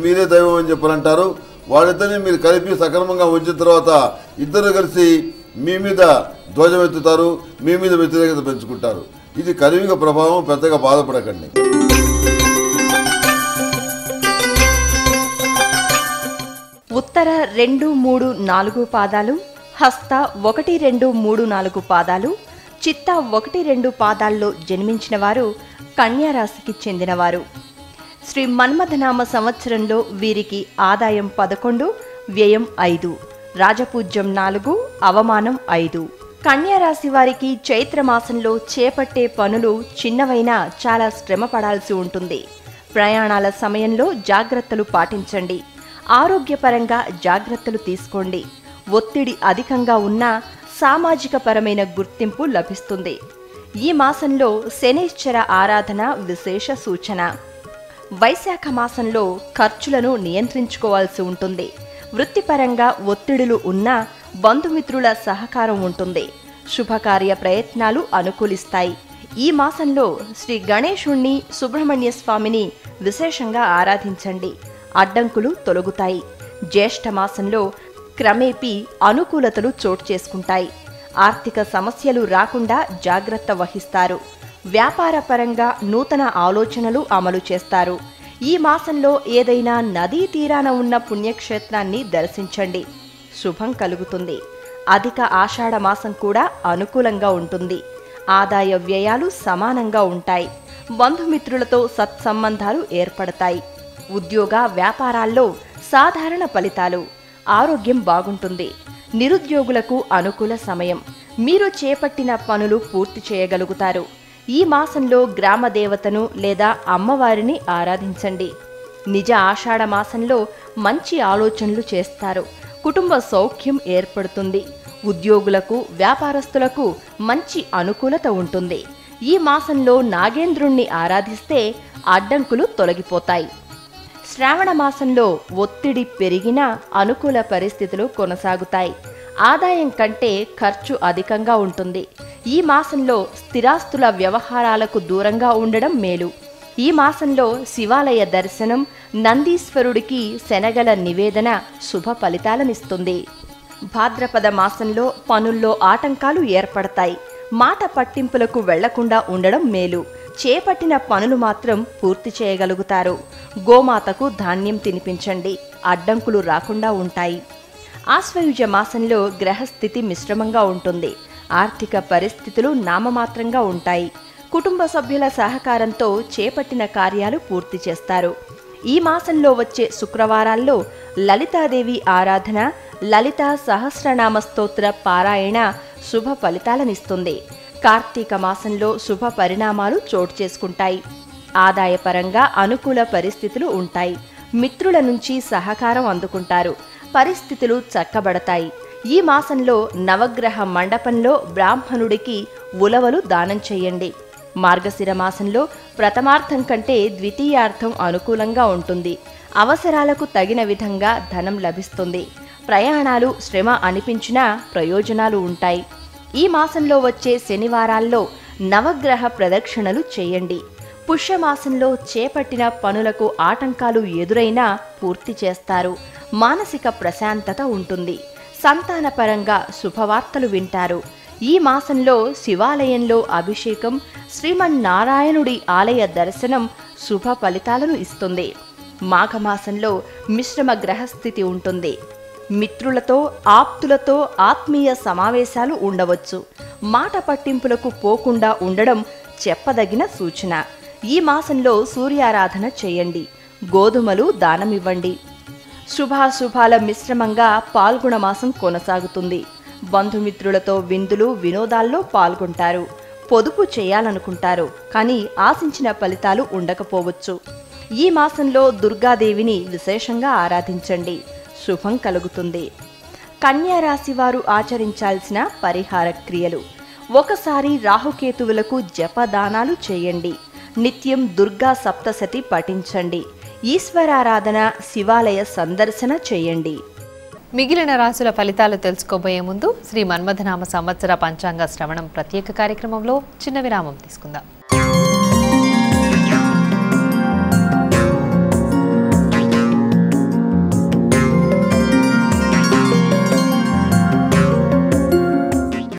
Speaker 2: మీరే దైవం అని చెప్పనంటారు. వాళ్ళిద్దరిని మీరు కలిపి సక్రమంగా ఉంచిన తర్వాత ఇద్దరు కలిసి మీ మీద ధ్వజమెత్తుతారు. మీ మీద వ్యతిరేకత పెంచుకుంటారు. ఇది కలియుగ ప్రభావం. పెద్దగా బాధపడకండి.
Speaker 3: ఉత్తర 2, 3, 4 పాదాలు, హస్త 1, 2, 3, 4 పాదాలు, చిత్త 1, 2 పాదాల్లో జన్మించిన వారు కన్యా రాశికి చెందినవారు. శ్రీ మన్మథనామ సంవత్సరంలో వీరికి ఆదాయం 11, వ్యయం 5, రాజపూజ్యం 4, అవమానం 5. కన్యా రాశి వారికి చైత్రమాసంలో చేపట్టే పనులు చిన్నవైనా చాలా శ్రమ పడాల్సి ఉంటుంది. ప్రయాణాల సమయంలో జాగ్రత్తలు పాటించండి. ఆరోగ్యపరంగా జాగ్రత్తలు తీసుకోండి. ఒత్తిడి అధికంగా ఉన్నా సామాజిక పరమైన గుర్తింపు లభిస్తుంది. ఈ మాసంలో శనైశ్చర ఆరాధన విశేష సూచన. వైశాఖ మాసంలో ఖర్చులను నియంత్రించుకోవాల్సి ఉంటుంది. వృత్తిపరంగా ఒత్తిడులు ఉన్నా బంధుమిత్రుల సహకారం ఉంటుంది. శుభకార్య ప్రయత్నాలు అనుకూలిస్తాయి. ఈ మాసంలో శ్రీ గణేశుణ్ణి, సుబ్రహ్మణ్య స్వామిని విశేషంగా ఆరాధించండి. అడ్డంకులు తొలగుతాయి. జ్యేష్ఠ మాసంలో క్రమేపీ అనుకూలతలు చోటు చేసుకుంటాయి. ఆర్థిక సమస్యలు రాకుండా జాగ్రత్త వహిస్తారు. వ్యాపారపరంగా నూతన ఆలోచనలు అమలు చేస్తారు. ఈ మాసంలో ఏదైనా నదీ తీరాన ఉన్న పుణ్యక్షేత్రాన్ని దర్శించండి. శుభం కలుగుతుంది. అధిక ఆషాఢ మాసం కూడా అనుకూలంగా ఉంటుంది. ఆదాయ వ్యయాలు సమానంగా ఉంటాయి. బంధుమిత్రులతో సత్సంబంధాలు ఏర్పడతాయి. ఉద్యోగ వ్యాపారాల్లో సాధారణ ఫలితాలు. ఆరోగ్యం బాగుంటుంది. నిరుద్యోగులకు అనుకూల సమయం. మీరు చేపట్టిన పనులు పూర్తి చేయగలుగుతారు. ఈ మాసంలో గ్రామ దేవతను లేదా అమ్మవారిని ఆరాధించండి. నిజ ఆషాఢ మాసంలో మంచి ఆలోచనలు చేస్తారు. కుటుంబ సౌఖ్యం ఏర్పడుతుంది. ఉద్యోగులకు, వ్యాపారస్తులకు మంచి అనుకూలత ఉంటుంది. ఈ మాసంలో నాగేంద్రుణ్ణి ఆరాధిస్తే అడ్డంకులు తొలగిపోతాయి. శ్రావణ మాసంలో ఒత్తిడి పెరిగినా అనుకూల పరిస్థితులు కొనసాగుతాయి. ఆదాయం కంటే ఖర్చు అధికంగా ఉంటుంది. ఈ మాసంలో స్థిరాస్తుల వ్యవహారాలకు దూరంగా ఉండడం మేలు. ఈ మాసంలో శివాలయ దర్శనం, నందీశ్వరుడికి శనగల నివేదన శుభ ఫలితాలనిస్తుంది. భాద్రపద మాసంలో పనుల్లో ఆటంకాలు ఏర్పడతాయి. మాట పట్టింపులకు వెళ్లకుండా ఉండడం మేలు. చేపట్టిన పనులు మాత్రం పూర్తి చేయగలుగుతారు. గోమాతకు ధాన్యం తినిపించండి. అడ్డంకులు రాకుండా ఉంటాయి. ఆశ్వయుజ మాసంలో గ్రహస్థితి మిశ్రమంగా ఉంటుంది. ఆర్థిక పరిస్థితులు నామమాత్రంగా ఉంటాయి. కుటుంబ సభ్యుల సహకారంతో చేపట్టిన కార్యాలు పూర్తి చేస్తారు. ఈ మాసంలో వచ్చే శుక్రవారాల్లో లలితాదేవి ఆరాధన, లలిత సహస్రనామ స్తోత్ర పారాయణ శుభ ఫలితాలనిస్తుంది. కార్తీక మాసంలో శుభ పరిణామాలు చోటు చేసుకుంటాయి. ఆదాయపరంగా అనుకూల పరిస్థితులు ఉంటాయి. మిత్రుల నుంచి సహకారం అందుకుంటారు. పరిస్థితులు చక్కబడతాయి. ఈ మాసంలో నవగ్రహ మండపంలో బ్రాహ్మణుడికి ఉలవలు దానం చేయండి. మార్గశిర మాసంలో ప్రథమార్థం కంటే ద్వితీయార్థం అనుకూలంగా ఉంటుంది. అవసరాలకు తగిన విధంగా ధనం లభిస్తుంది. ప్రయాణాలు శ్రమ అనిపించినా ప్రయోజనాలు ఉంటాయి. ఈ మాసంలో వచ్చే శనివారాల్లో నవగ్రహ ప్రదక్షిణలు చేయండి. పుష్యమాసంలో చేపట్టిన పనులకు ఆటంకాలు ఎదురైనా పూర్తి చేస్తారు. మానసిక ప్రశాంతత ఉంటుంది. సంతానపరంగా శుభవార్తలు వింటారు. ఈ మాసంలో శివాలయంలో అభిషేకం, శ్రీమన్నారాయణుడి ఆలయ దర్శనం శుభ ఫలితాలను ఇస్తుంది. మాఘమాసంలో మిశ్రమ గ్రహస్థితి ఉంటుంది. మిత్రులతో, ఆప్తులతో ఆత్మీయ సమావేశాలు ఉండవచ్చు. మాట పట్టింపులకు పోకుండా ఉండడం చెప్పదగిన సూచన. ఈ మాసంలో సూర్యారాధన చేయండి. గోధుమలు దానమివ్వండి. శుభాశుభాల మిశ్రమంగా పాల్గొన మాసం కొనసాగుతుంది. బంధుమిత్రులతో విందులు, వినోదాల్లో పాల్గొంటారు. పొదుపు చేయాలనుకుంటారు, కానీ ఆశించిన ఫలితాలు ఉండకపోవచ్చు. ఈ మాసంలో దుర్గాదేవిని విశేషంగా ఆరాధించండి. శుభం కలుగుతుంది. కన్యా రాశి వారు ఆచరించాల్సిన పరిహార క్రియలు: ఒకసారి రాహుకేతువులకు జపదానాలు చేయండి. నిత్యం దుర్గా సప్తశతి పఠించండి. ఈశ్వరారాధన, శివాలయ సందర్శన చేయండి.
Speaker 1: మిగిలిన రాశుల ఫలితాలు తెలుసుకోబోయే ముందు శ్రీ మన్మథనామ సంవత్సర పంచాంగ శ్రవణం ప్రత్యేక కార్యక్రమంలో చిన్న విరామం తీసుకుందాం.